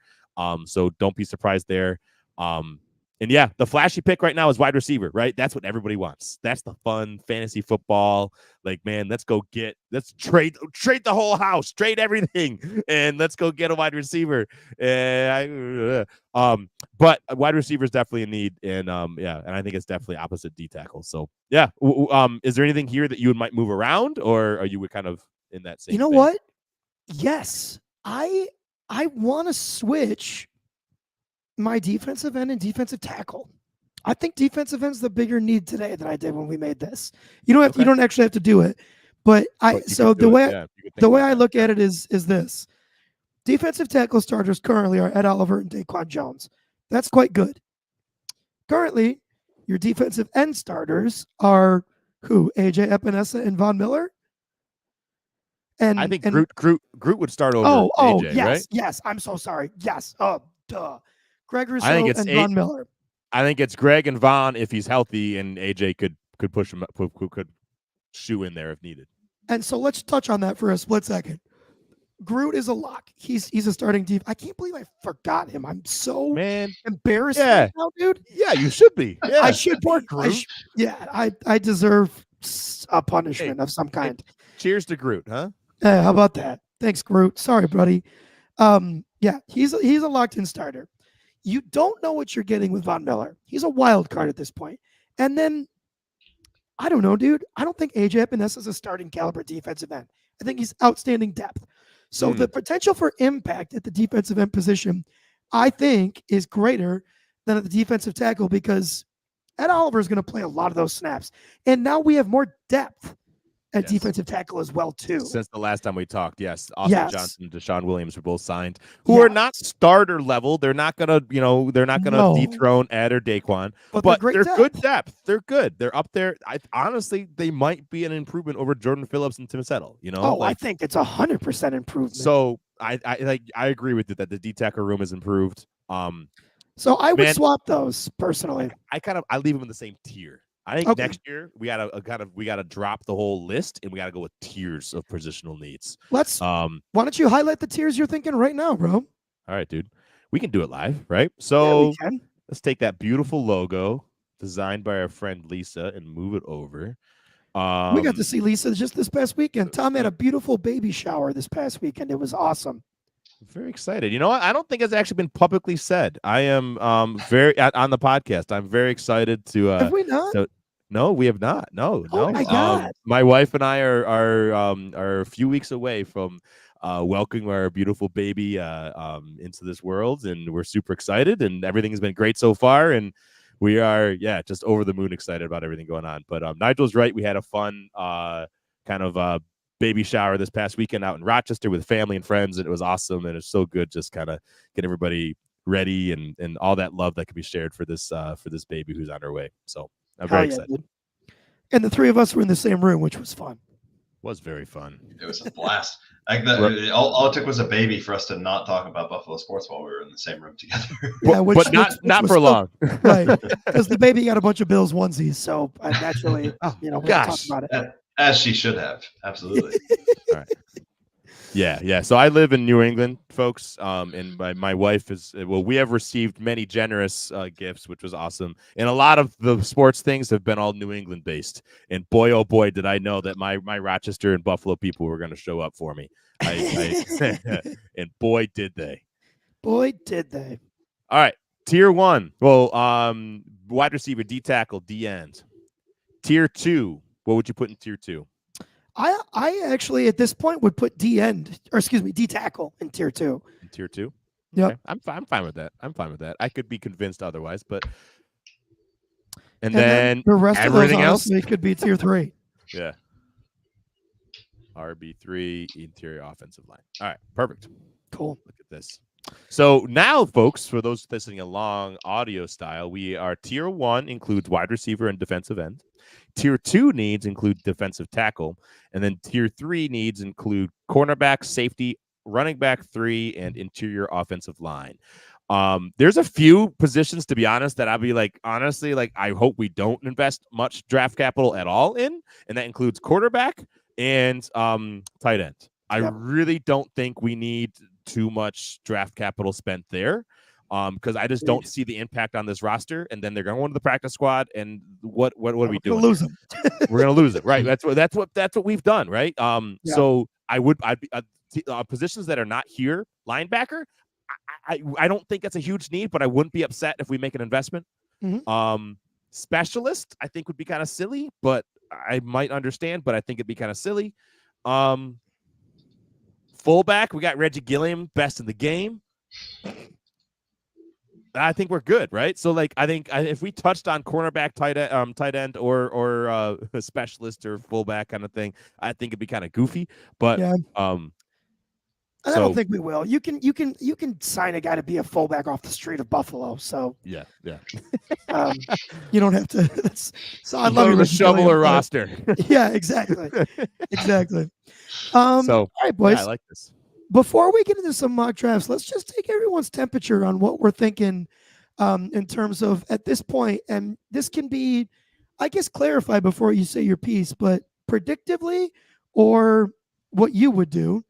So don't be surprised there. And yeah, the flashy pick right now is wide receiver, right? That's what everybody wants. That's the fun fantasy football. Like, man, let's trade the whole house, trade everything, and let's go get a wide receiver. But a wide receiver is definitely a need, and and I think it's definitely opposite D tackle. So yeah, is there anything here that you might move around, or are you kind of in that same? You know what? Yes, I want to switch my defensive end and defensive tackle. I think defensive end's the bigger need today than I did when we made this. You don't actually have to do it, but the way I look at it is this. Defensive tackle starters currently are Ed Oliver and Daquan Jones. That's quite good. Currently, your defensive end starters are who? AJ Epinesa and Von Miller? And I think Groot would start over AJ, yes, right? Yes. I'm so sorry. Yes. Oh, duh. Greg Rousseau and Von Miller. I think it's Greg and Von if he's healthy, and AJ could push him, could shoe in there if needed. And so let's touch on that for a split second. Groot is a lock. He's a starting deep. I can't believe I forgot him. I'm so embarrassed right now, dude. Yeah, you should be. Yeah. I should be. Groot. I deserve a punishment of some kind. Cheers to Groot, huh? How about that? Thanks, Groot. Sorry, buddy. He's a locked-in starter. You don't know what you're getting with Von Miller. He's a wild card at this point. And then, I don't know, dude. I don't think AJ Epinesa is a starting caliber defensive end. I think he's outstanding depth. So the potential for impact at the defensive end position, I think, is greater than at the defensive tackle because Ed Oliver is going to play a lot of those snaps. And now we have more depth at defensive tackle as well, too. Since the last time we talked, Austin Johnson and Deshaun Williams were both signed, who are not starter level. They're not gonna, dethrone Ed or Daquan, but they're good depth. They're good. They're up there. Honestly, they might be an improvement over Jordan Phillips and Tim Settle. I think it's 100% improvement. So I agree with you that the D-tackle room is improved. So I would swap those personally. I leave them in the same tier. I think next year we gotta drop the whole list and we gotta go with tiers of positional needs. Why don't you highlight the tiers you're thinking right now, bro? All right, dude. We can do it live, right? So yeah, we can. Let's take that beautiful logo designed by our friend Lisa and move it over. We got to see Lisa just this past weekend. Tom had a beautiful baby shower this past weekend. It was awesome. Very excited. You know what? I don't think it's actually been publicly said. I am very on the podcast. I'm very excited to. Have we not? No, we have not. No. Oh my God. My wife and I are a few weeks away from welcoming our beautiful baby into this world, and we're super excited. And everything has been great so far, and we are just over the moon excited about everything going on. But Nigel's right. We had a fun kind of baby shower this past weekend out in Rochester with family and friends, and it was awesome. And it's so good just kind of get everybody ready and all that love that can be shared for this baby who's on her way. So I'm very excited. Dude. And the three of us were in the same room, which was fun. Was very fun. It was a blast. Like that, all it took was a baby for us to not talk about Buffalo sports while we were in the same room together. Yeah, but not for long, right? Because the baby got a bunch of Bills onesies, so I naturally, we'll talk about it. As she should have, absolutely. All right. Yeah. So I live in New England, folks, and my wife is. Well, we have received many generous gifts, which was awesome, and a lot of the sports things have been all New England based. And boy, oh boy, did I know that my Rochester and Buffalo people were going to show up for me. And boy, did they! Boy, did they! All right, tier 1. Well, wide receiver, D tackle, D end. Tier 2. What would you put in tier 2? I actually at this point would put D tackle in tier 2. In tier 2? Yeah, okay. I'm fine with that. I could be convinced otherwise, but and then the rest everything of those else could be tier 3. Yeah. RB3 interior offensive line. All right, perfect. Cool. Look at this. So now, folks, for those listening along audio style, we are tier 1 includes wide receiver and defensive end. Tier 2 needs include defensive tackle, and then tier 3 needs include cornerback, safety, running back 3, and interior offensive line. There's a few positions, to be honest, that I'll be like, honestly, like I hope we don't invest much draft capital at all in, and that includes quarterback and tight end. I really don't think we need too much draft capital spent there. Because I just don't see the impact on this roster, and then they're going to the practice squad, and what are we doing? Lose them. We're going to lose it, right? That's what we've done, right? So I'd be positions that are not here, linebacker. I don't think that's a huge need, but I wouldn't be upset if we make an investment. Mm-hmm. Specialist, I think would be kind of silly, but I might understand. But I think it'd be kind of silly. Fullback, we got Reggie Gilliam, best in the game. I think we're good, right? So, like, I think if we touched on cornerback, tight end, or a specialist or fullback kind of thing, I think it'd be kind of goofy. But I don't think we will. You can sign a guy to be a fullback off the street of Buffalo. So yeah. You don't have to. So I love the shoveler roster. Yeah, exactly. All right, boys. I like this. Before we get into some mock drafts, let's just take everyone's temperature on what we're thinking in terms of at this point. And this can be, I guess, clarified before you say your piece, but predictively or what you would do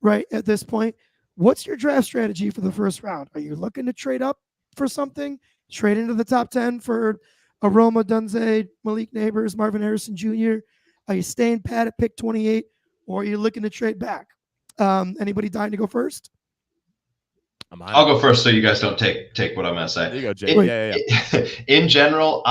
right at this point. What's your draft strategy for the first round? Are you looking to trade up for something, trade into the top 10 for Aroma, Dunze, Malik Neighbors, Marvin Harrison Jr.? Are you staying pat at pick 28, or are you looking to trade back? Anybody dying to go first? I'll go first so you guys don't take what I'm going to say. There you go, Jay. Yeah. In general,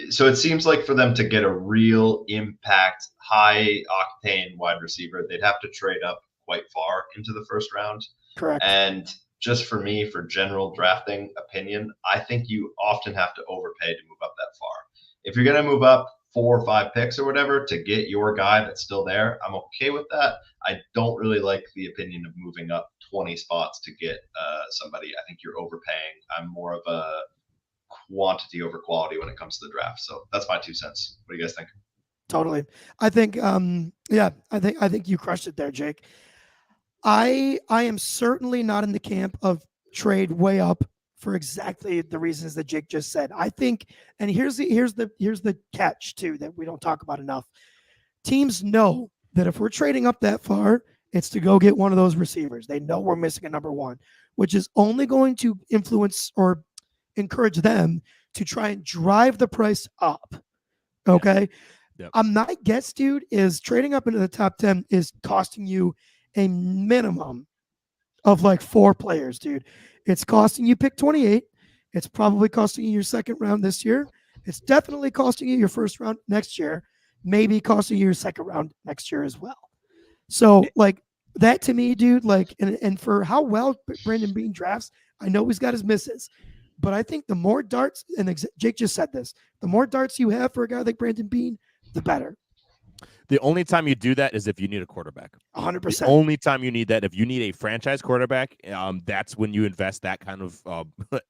so it seems like for them to get a real impact, high octane wide receiver, they'd have to trade up quite far into the first round. Correct. And just for me, for general drafting opinion, I think you often have to overpay to move up that far. If you're going to move up 4 or 5 picks or whatever to get your guy that's still there, I'm okay with that. I don't really like the opinion of moving up 20 spots to get somebody. I think you're overpaying. I'm more of a quantity over quality when it comes to the draft. So that's my 2 cents. What do you guys think? Totally. I think, I think you crushed it there, Jake. I am certainly not in the camp of trade way up for exactly the reasons that Jake just said. I think, and here's the catch too that we don't talk about enough. Teams know that if we're trading up that far, it's to go get one of those receivers. They know we're missing a number one, which is only going to influence or encourage them to try and drive the price up. Okay. Yep. My guess, dude, is trading up into the top 10 is costing you a minimum of like 4 players, dude. It's costing you pick 28. It's probably costing you your second round this year. It's definitely costing you your first round next year, maybe costing you your second round next year as well. So, like, that to me, dude, like, and for how well Brandon Beane drafts, I know he's got his misses, but I think the more darts, and Jake just said this, the more darts you have for a guy like Brandon Beane, the better. The only time you do that is if you need a quarterback. 100%. The only time you need that, if you need a franchise quarterback, that's when you invest that kind of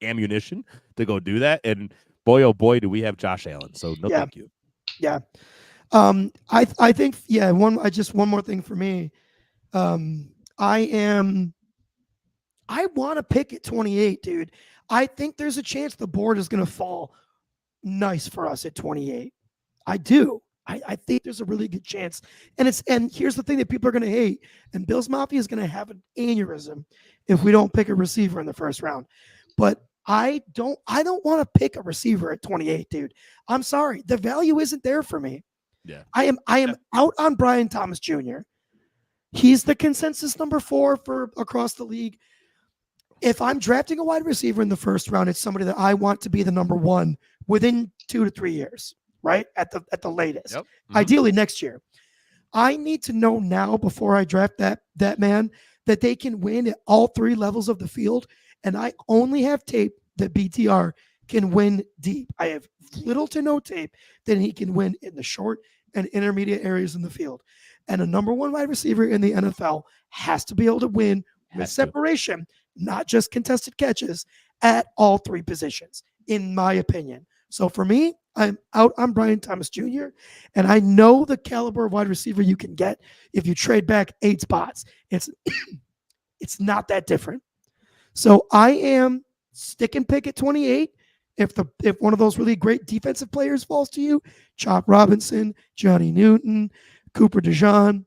ammunition to go do that. And boy, oh boy, do we have Josh Allen. So no, thank you. Yeah. I think, one more thing for me. I want to pick at 28, dude. I think there's a chance the board is going to fall nice for us at 28. I do. I think there's a really good chance. And here's the thing that people are going to hate. And Bills Mafia is going to have an aneurysm if we don't pick a receiver in the first round. But I don't want to pick a receiver at 28, dude. I'm sorry. The value isn't there for me. Yeah. I am out on Brian Thomas Jr. He's the consensus number 4 for across the league. If I'm drafting a wide receiver in the first round, it's somebody that I want to be the number 1 within 2 to 3 years, right? At the latest. Yep. Mm-hmm. Ideally next year. I need to know now before I draft that man that they can win at all 3 levels of the field. And I only have tape that BTR can win deep. I have little to no tape that he can win in the short and intermediate areas in the field. And a number 1 wide receiver in the NFL has to be able to win with separation, not just contested catches at all 3 positions, in my opinion. So for me, I'm out on Brian Thomas Jr., and I know the caliber of wide receiver you can get if you trade back 8 spots. It's not that different. So I am stick and pick at 28. If one of those really great defensive players falls to you, Chop Robinson, Johnny Newton, Cooper DeJean,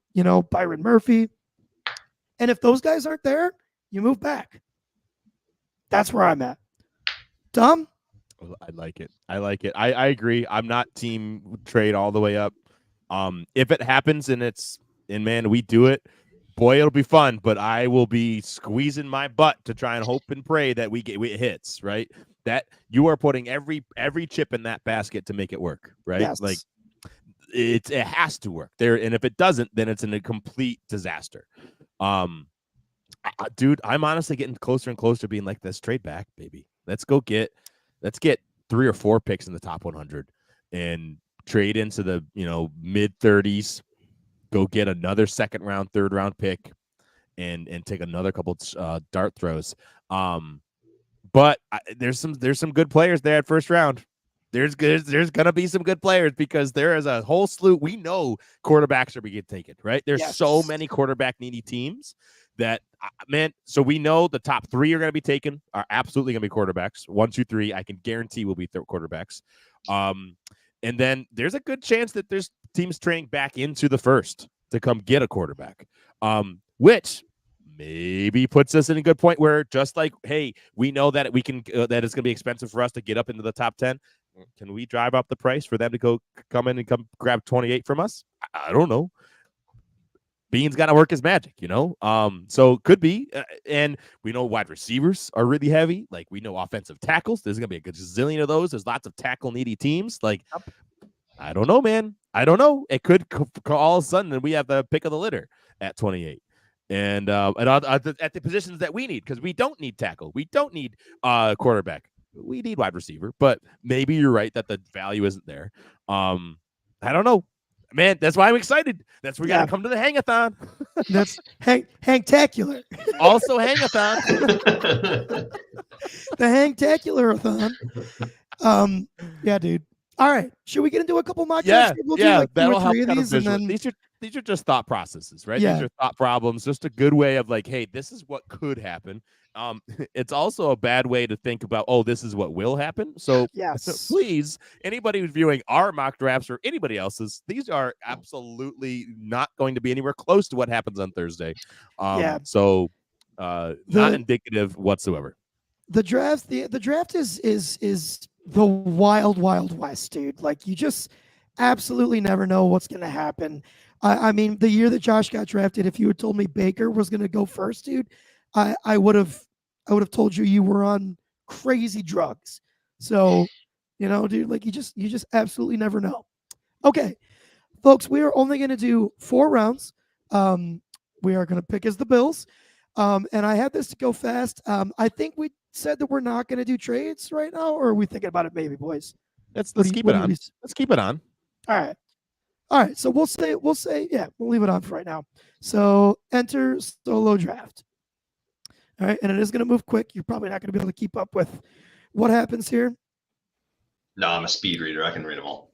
Byron Murphy. And if those guys aren't there, you move back. That's where I'm at. Tom? I like it. I agree. I'm not team trade all the way up. If it happens and man, we do it, boy, it'll be fun, but I will be squeezing my butt to try and hope and pray that it hits, right? That you are putting every chip in that basket to make it work, right? Yes. Like it has to work there. And if it doesn't, then it's a complete disaster. Dude, I'm honestly getting closer and closer to being like, this trade back, baby. Let's get 3 or 4 picks in the top 100 and trade into the, mid 30s, go get another second round, third round pick and take another couple dart throws. But there's some good players there at first round. There's going to be some good players because there is a whole slew. We know quarterbacks are being taken, right? There's so many quarterback needy teams that, man, so we know the top 3 are going to be taken, are absolutely going to be quarterbacks. 1, 2, 3, I can guarantee will be quarterbacks. And then there's a good chance that there's teams trading back into the first to come get a quarterback, which maybe puts us in a good point where just like, hey, we know that we can that it's going to be expensive for us to get up into the top 10. Can we drive up the price for them to come in and come grab 28 from us? I don't know. Bean's got to work his magic, so could be. And we know wide receivers are really heavy. Like we know offensive tackles. There's going to be a gazillion of those. There's lots of tackle needy teams. Like, I don't know, man. I don't know. It could all of a sudden and we have the pick of the litter at 28. And at the positions that we need, because we don't need tackle. We don't need quarterback. We need wide receiver. But maybe you're right that the value isn't there. I don't know. Man, that's why I'm excited. That's where we got to come to the Hangathon. That's Hangtacular. Also Hangathon. The Hangtacular-a-thon. Yeah, dude. All right. Should we get into a couple mock Yeah, drafts? We'll do yeah, like 2 that'll or help 3 of kind of these, and visual. then These are just thought processes, right? Yeah. These are thought problems, just a good way of like, hey, this is what could happen. It's also a bad way to think about, oh, this is what will happen. So yes. please, anybody who's viewing our mock drafts or anybody else's, these are absolutely not going to be anywhere close to what happens on Thursday. So not indicative whatsoever. The draft, the draft is the wild west, dude. Like, you just absolutely never know what's going to happen. I mean, the year that Josh got drafted, if you had told me Baker was going to go first, dude, I would have told you were on crazy drugs. So, dude, like, you just absolutely never know. Okay, folks, we are only going to do 4 rounds. We are going to pick as the Bills. And I had this to go fast. I think we said that we're not going to do trades right now, or are we thinking about it maybe, boys? Let's keep it on. Let's keep it on. All right. So we'll say, yeah, we'll leave it on for right now. So enter solo draft. All right, and it is going to move quick. You're probably not going to be able to keep up with what happens here. No, I'm a speed reader. I can read them all.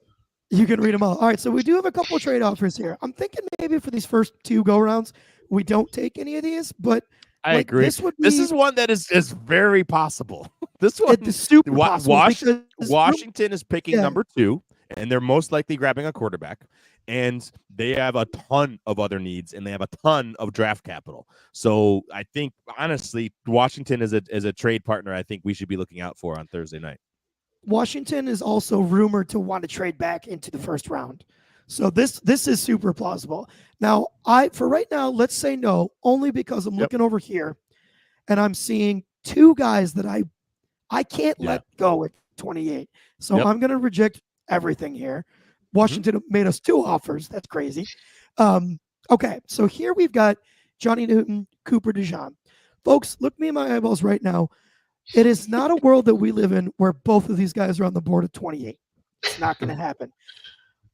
You can read them all. All right, so we do have a couple trade offers here. I'm thinking maybe for these first 2 go rounds, we don't take any of these, but I agree. This is one that is very possible. This one is super possible. Washington is picking number 2, and they're most likely grabbing a quarterback. And they have a ton of other needs, and they have a ton of draft capital. So I think, honestly, Washington is a trade partner I think we should be looking out for on Thursday night. Washington is also rumored to want to trade back into the first round. So this is super plausible. Now, for right now, let's say no, only because I'm looking over here, and I'm seeing 2 guys that I can't let go at 28. So I'm going to reject everything here. Washington made us 2 offers. That's crazy. Okay, so here we've got Johnny Newton, Cooper DeJean. Folks, look me in my eyeballs right now. It is not a world that we live in where both of these guys are on the board at 28. It's not going to happen.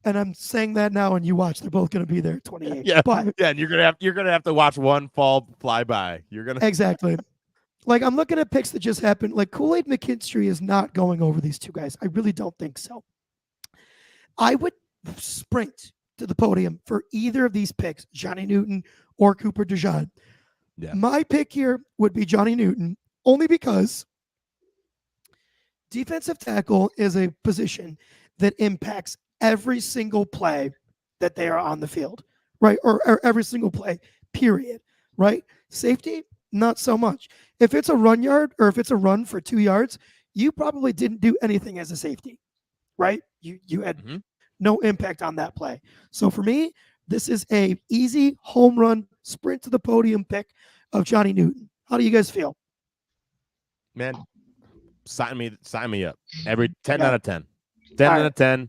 And I'm saying that now, and you watch, they're both going to be there at 28. And you're gonna have to watch one fly by. Exactly. Like, I'm looking at picks that just happened. Like, Kool-Aid McKinstry is not going over these 2 guys. I really don't think so. I would sprint to the podium for either of these picks, Johnny Newton or Cooper DeJean. Yeah. My pick here would be Johnny Newton, only because defensive tackle is a position that impacts every single play that they are on the field, right? Or every single play, period, right? Safety, not so much. If it's a run yard or if it's a run for 2 yards, you probably didn't do anything as a safety, right? You had no impact on that play. So for me, this is a easy home run sprint to the podium pick of Johnny Newton. How do you guys feel? Man, sign me up. Every 10 out of 10. 10 out of 10.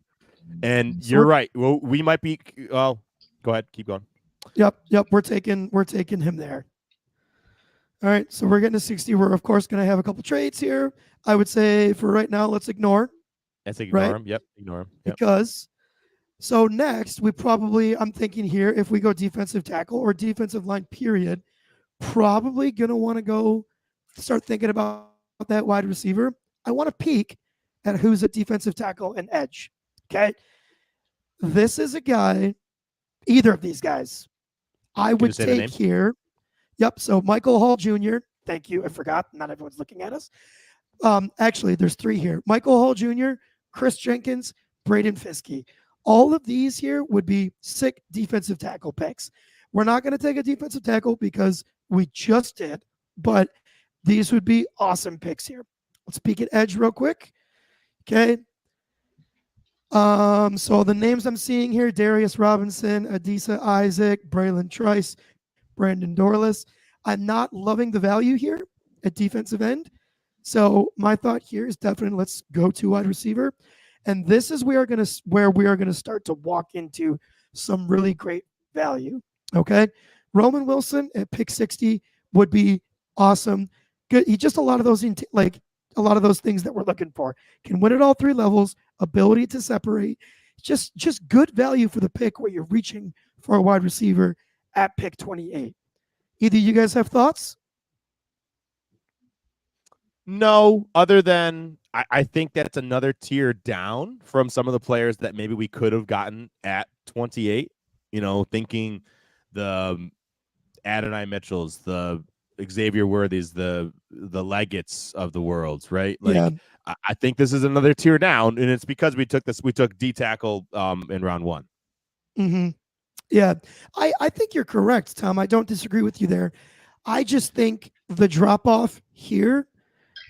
And you're right. Well, we might be go ahead, keep going. Yep. We're taking him there. All right, so we're getting to 60. We're of course gonna have a couple trades here. I would say for right now, let's ignore. Let's ignore him. Yep, ignore him. Yep. Because so next I'm thinking here, if we go defensive tackle or defensive line, period, probably gonna want to go start thinking about that wide receiver. I want to peek at who's a defensive tackle and edge. Okay. This is a guy, either of these guys, I would take here. Yep. So Michael Hall Jr. Thank you. I forgot. Not everyone's looking at us. Actually, there's 3 here. Michael Hall Jr., Chris Jenkins, Braden Fiske. All of these here would be sick defensive tackle picks. We're not going to take a defensive tackle because we just did, but these would be awesome picks here. Let's peek at edge real quick. Okay. So the names I'm seeing here, Darius Robinson, Adisa Isaac, Braylon Trice, Brandon Dorless. I'm not loving the value here at defensive end. So my thought here is definitely let's go to wide receiver. And this is where we are gonna start to walk into some really great value. Okay. Roman Wilson at pick 60 would be awesome. Good. He just a lot of those things that we're looking for. Can win at all 3 levels, ability to separate, just good value for the pick where you're reaching for a wide receiver at pick 28. Either you guys have thoughts? No, other than I think that's another tier down from some of the players that maybe we could have gotten at 28. Thinking the Adonai Mitchells, the Xavier Worthies, the Leggett's of the world, right? Yeah. Like I think this is another tier down, and it's because we took D tackle in round 1. Mm-hmm. Yeah, I think you're correct, Tom. I don't disagree with you there. I just think the drop off here,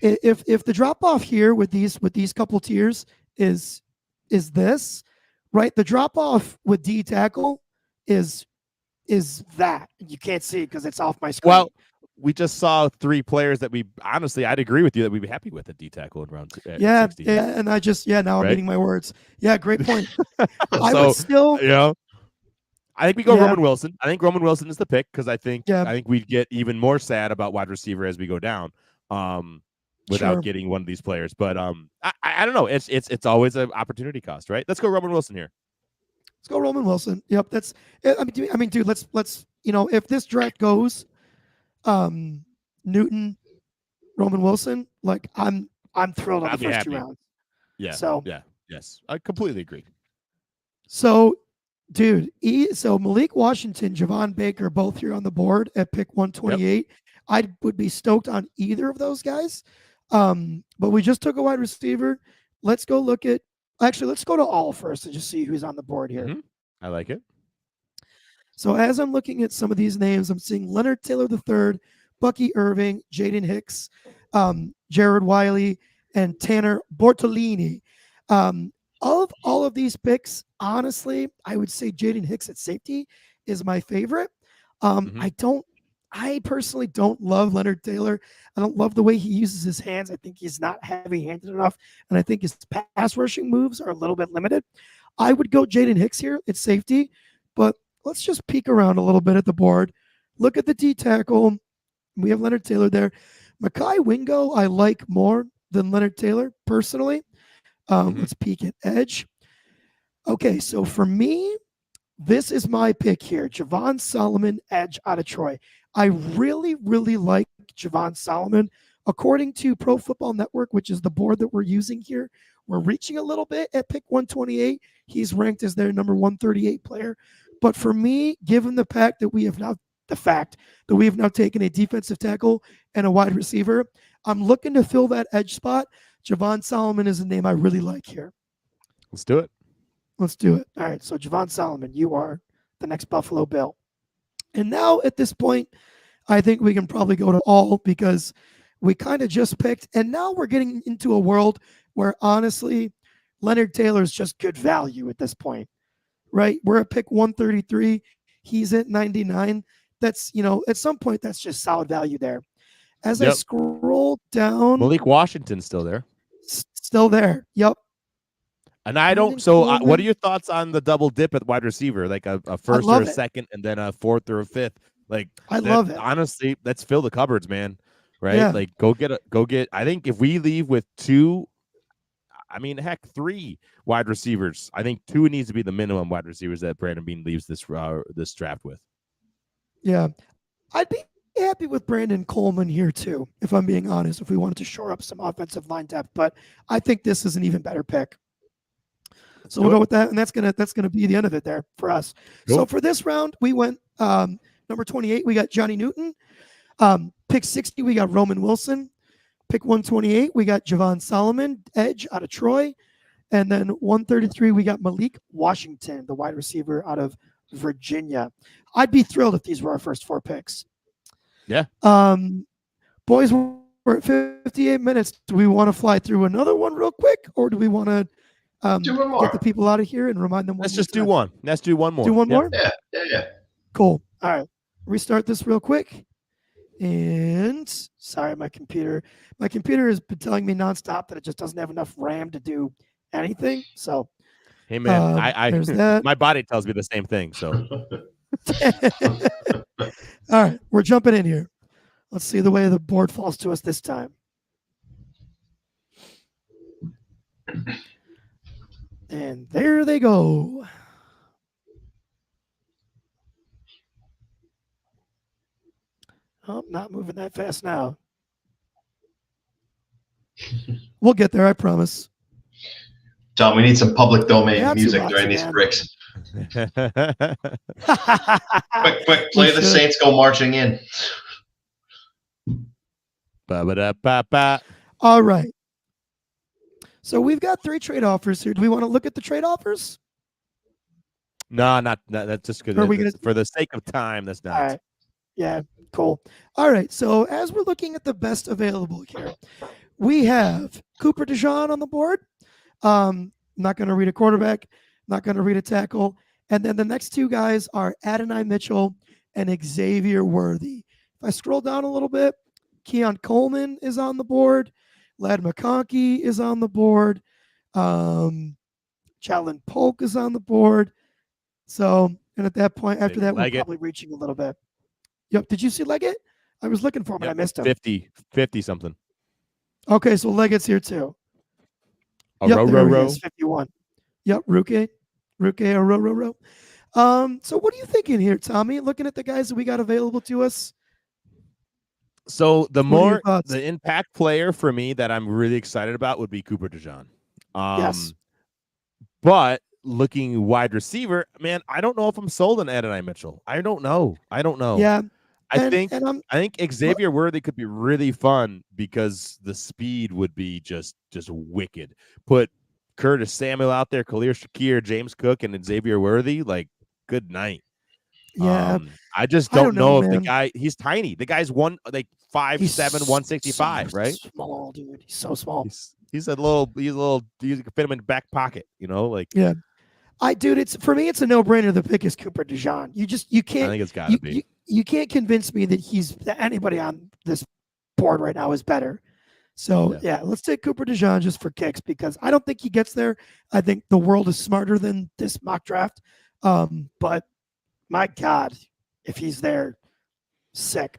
if the drop off here with these couple tiers is this, right? The drop off with D tackle is that you can't see because it's off my screen. Well, we just saw 3 players that I'd agree with you that we'd be happy with at D tackle in round 2. Yeah, and now I'm eating my words. Yeah, great point. I would still, I think we go Roman Wilson. I think Roman Wilson is the pick because I think we'd get even more sad about wide receiver as we go down, without getting one of these players. But I don't know. It's always an opportunity cost, right? Let's go Roman Wilson here. Let's go Roman Wilson. Yep, that's. I mean, dude, let's if this draft goes, Newton, Roman Wilson, like I'm thrilled on the first 2 rounds. Yeah. So yes, I completely agree. So, dude, so Malik Washington, Javon Baker, both here on the board at pick 128. Yep. I would be stoked on either of those guys. But we just took a wide receiver. Let's go look at. Actually, let's go to all first and just see who's on the board here. Mm-hmm. I like it. So as I'm looking at some of these names, I'm seeing Leonard Taylor III, Bucky Irving, Jaden Hicks, Jared Wiley, and Tanner Bortolini. Of all of these picks, honestly, I would say Jaden Hicks at safety is my favorite. I personally don't love Leonard Taylor. I don't love the way he uses his hands. I think he's not heavy-handed enough, and I think his pass rushing moves are a little bit limited. I would go Jaden Hicks here at safety, but let's just peek around a little bit at the board. Look at the D tackle. We have Leonard Taylor there. Mekhi Wingo I like more than Leonard Taylor personally. Let's peek at edge. Okay, so for me, this is my pick here. Javon Solomon, edge out of Troy. I really, really like Javon Solomon. According to Pro Football Network, which is the board that we're using here, we're reaching a little bit at pick 128. He's ranked as their number 138 player. But for me, given the fact that we have now taken a defensive tackle and a wide receiver, I'm looking to fill that edge spot. Javon Solomon is a name I really like here. Let's do it. Let's do it. All right. So Javon Solomon, you are the next Buffalo Bill. And now at this point, I think we can probably go to all because we kind of just picked. And now we're getting into a world where honestly, Leonard Taylor is just good value at this point, right? We're at pick 133. He's at 99. That's, at some point, that's just solid value there. As I scroll down. Malik Washington's still there. Still there. Yep. And I don't. So, what are your thoughts on the double dip at wide receiver, like a first or a second, and then a fourth or a fifth? Like, I love it. Honestly, let's fill the cupboards, man. Right? Yeah. Like, go get. I think if we leave with 2, I mean, heck, 3 wide receivers. I think 2 needs to be the minimum wide receivers that Brandon Beane leaves this draft with. Yeah, I'd be happy with Brandon Coleman here too, if I'm being honest. If we wanted to shore up some offensive line depth, but I think this is an even better pick. So we'll go with that, and that's gonna be the end of it there for us. Cool. So for this round, we went number 28. We got Johnny Newton. Pick 60, we got Roman Wilson. Pick 128, we got Javon Solomon, edge out of Troy, and then 133, we got Malik Washington, the wide receiver out of Virginia. I'd be thrilled if these were our first 4 picks. Yeah. Boys, we're at 58 minutes. Do we want to fly through another one real quick, or do we want to do one more. Get the people out of here and remind them? Let's just do one. Let's do one more. Do one more? Yeah. Cool. All right. Restart this real quick. And sorry, my computer has been telling me nonstop that it just doesn't have enough RAM to do anything. So, hey man, there's that. My body tells me the same thing. So, all right, we're jumping in here. Let's see the way the board falls to us this time. And there they go. Oh, not moving that fast now. We'll get there, I promise. John, we need some public domain music Yatsubatsu, during these man. breaks. Quick, play the Saints go marching in. All right. So we've got 3 trade offers here. Do we want to look at the trade offers? No, not that's just because for the sake of time, that's not. All right. Yeah, cool. All right. So as we're looking at the best available here, we have Cooper DeJean on the board. Not going to read a quarterback, not going to read a tackle. And then the next 2 guys are Adonai Mitchell and Xavier Worthy. If I scroll down a little bit, Keon Coleman is on the board. Ladd McConkey is on the board. Jalen Polk is on the board. So, and at that point, after that, we're probably reaching a little bit. Yep. Did you see Leggett? I was looking for him, but I missed him. 50 something. Okay, so Leggett's here too. Row. 51. Yep, Ruke, row. So what are you thinking here, Tommy? Looking at the guys that we got available to us. So the impact player for me that I'm really excited about would be Cooper DeJean. Yes. But looking wide receiver, man, I don't know if I'm sold on Adonai Mitchell. I don't know. Yeah. I think Xavier Worthy could be really fun because the speed would be just wicked. Put Curtis Samuel out there, Khalil Shakir, James Cook, and Xavier Worthy, like, good night. Yeah. I just don't know if the guy, he's tiny. The guy's 5'7", 165, so right? Small, dude. He's so small. He's a little, you can fit him in the back pocket, like. Yeah. It's for me, it's a no-brainer. The pick is Cooper DeJean. You can't. I think it's got to be. You can't convince me that anybody on this board right now is better. So yeah, let's take Cooper DeJean just for kicks because I don't think he gets there. I think the world is smarter than this mock draft. But my God, if he's there, sick.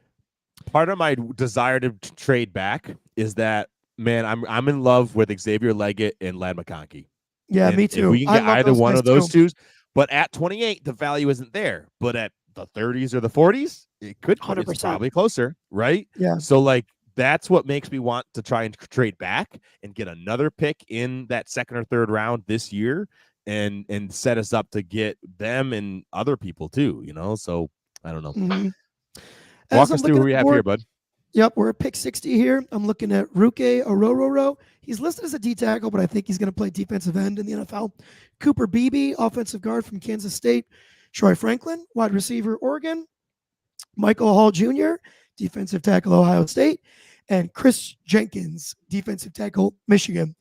Part of my desire to trade back is that, man, I'm in love with Xavier Leggett and Ladd McConkey. Yeah, me too. If we can get either one of those two, but at 28, the value isn't there. But at the 30s or the 40s, it could 100%. It's probably closer, right? Yeah. So like that's what makes me want to try and trade back and get another pick in that second or third round this year and set us up to get them and other people too, So I don't know. Mm-hmm. Walk us through who we have here, bud. Yep, we're at pick 60 here. I'm looking at Ruke Ororo. He's listed as a D tackle, but I think he's going to play defensive end in the NFL. Cooper Beebe, offensive guard from Kansas State. Troy Franklin, wide receiver, Oregon. Michael Hall Jr., defensive tackle, Ohio State. And Chris Jenkins, defensive tackle, Michigan.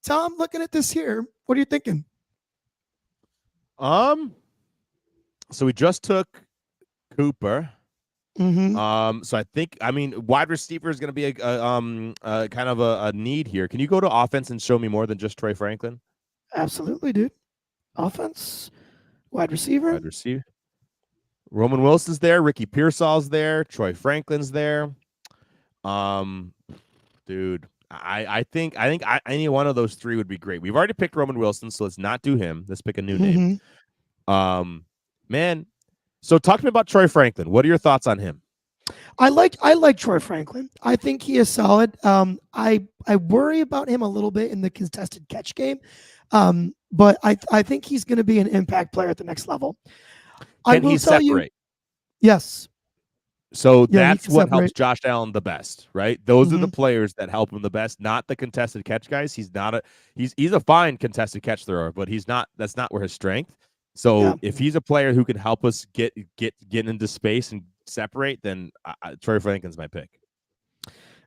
Tom, looking at this here, what are you thinking? So we just took Cooper. Mm-hmm. So I mean, wide receiver is going to be a kind of a need here. Can you go to offense and show me more than just Troy Franklin? Absolutely, dude. Offense, wide receiver. Roman Wilson's there. Ricky Pearsall's there. Troy Franklin's there. Dude, I think any one of those 3 would be great. We've already picked Roman Wilson, so let's not do him. Let's pick a new name. Man. So talk to me about Troy Franklin. What are your thoughts on him? I like Troy Franklin. I think he is solid. I worry about him a little bit in the contested catch game. But I think he's going to be an impact player at the next level. Can he separate? Yes. So that's what helps Josh Allen the best, right? Those are the players that help him the best, not the contested catch guys. He's a fine contested catch thrower, but that's not where his strength. So if he's a player who can help us get into space and separate, then Troy Franklin's my pick.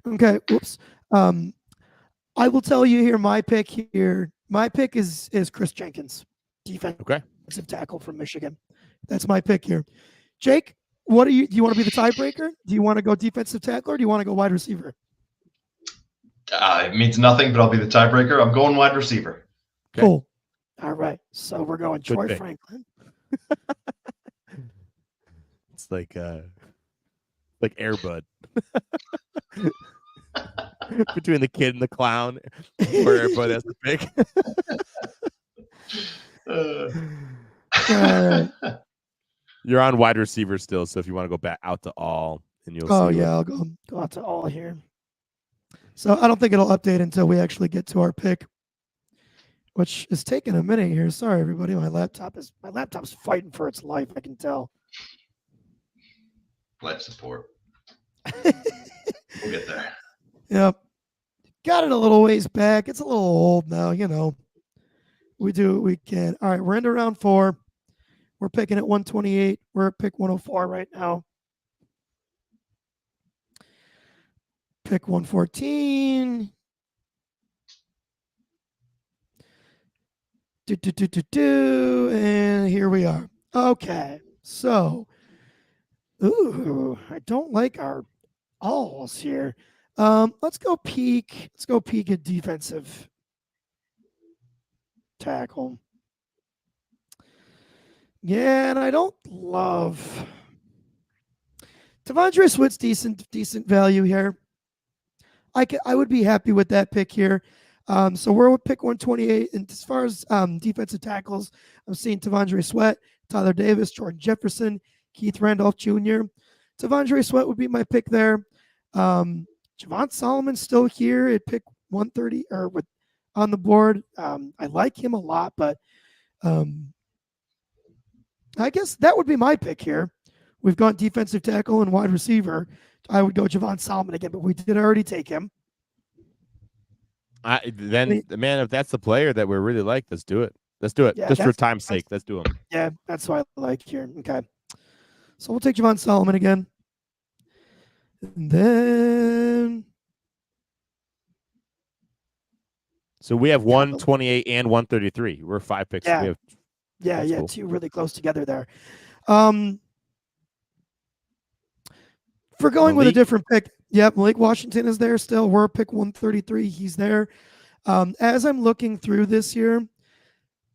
Okay. Whoops. I will tell you here my pick here. My pick is Chris Jenkins, defensive tackle from Michigan. That's my pick here. Jake, do you want to be the tiebreaker? Do you want to go defensive tackle or do you want to go wide receiver? It means nothing, but I'll be the tiebreaker. I'm going wide receiver. Okay. Cool. All right. So we're going Troy Franklin. It's like Air Bud. Between the kid and the clown, where Air Bud has the pick. You're on wide receiver still, so if you want to go back out to all, and you'll see. Yeah, I'll go out to all here. So I don't think it'll update until we actually get to our pick, which is taking a minute here. Sorry, everybody. My laptop's fighting for its life. I can tell. Life support. We'll get there. Yep. Got it a little ways back. It's a little old now, We do what we can. All right, we're into round 4. We're picking at 128. We're at pick 104 right now. Pick 114. And here we are. Okay, so, I don't like our alls here. Let's go peek. Let's go peek at defensive tackle. Yeah, and I don't love Devondre Swift's decent value here. I would be happy with that pick here. So we're with pick 128. And as far as defensive tackles, I'm seeing Devondre Sweat, Tyler Davis, Jordan Jefferson, Keith Randolph Jr. Devondre Sweat would be my pick there. Javon Solomon's still here at pick 130 or on the board. I like him a lot, but I guess that would be my pick here. We've gone defensive tackle and wide receiver. I would go Javon Solomon again, but we did already take him. If that's the player that we really like, let's do it. Let's do it. Yeah, just for time's sake. Let's do him. Yeah, that's what I like here. Okay. So we'll take Javon Solomon again. And then. So we have 128 and 133. We're 5 picks. Yeah. Cool. 2 really close together there. For going with a different pick, Malik Washington is there still. We're pick 133. He's there. As I'm looking through this here,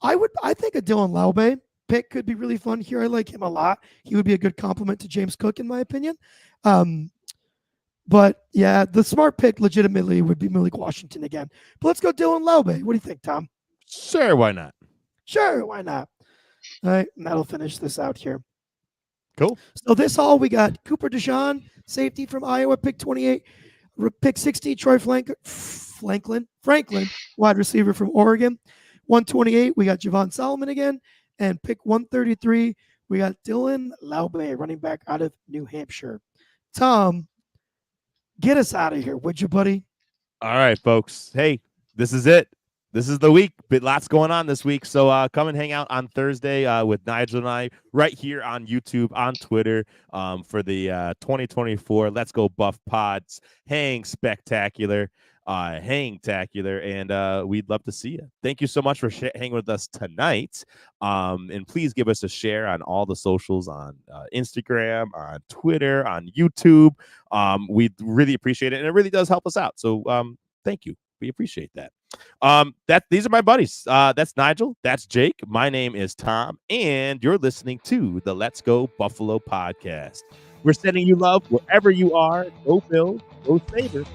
I think a Dylan Laube pick could be really fun here. I like him a lot. He would be a good compliment to James Cook, in my opinion. But yeah, the smart pick legitimately would be Malik Washington again. But let's go Dylan Laube. What do you think, Tom? Sure, why not? Sure, why not? All right, and that'll finish this out here. Cool. So this haul, we got Cooper DeJean, safety from Iowa, pick 28. Pick 60, Troy Franklin, wide receiver from Oregon. 128, we got Javon Solomon again. And pick 133, we got Dylan Laube, running back out of New Hampshire. Tom, get us out of here, would you, buddy? All right, folks. Hey, this is it. This is the week, but lots going on this week. So come and hang out on Thursday with Nigel and I right here on YouTube, on Twitter for the 2024 Let's Go Buff Pods Hang Spectacular, Hangtacular, and we'd love to see you. Thank you so much for hanging with us tonight. And please give us a share on all the socials, on Instagram, on Twitter, on YouTube. We'd really appreciate it, and it really does help us out. So thank you. We appreciate that. These are my buddies. That's Nigel. That's Jake. My name is Tom, and you're listening to the Let's Go Buffalo podcast. We're sending you love wherever you are. Go Bills, go Sabres.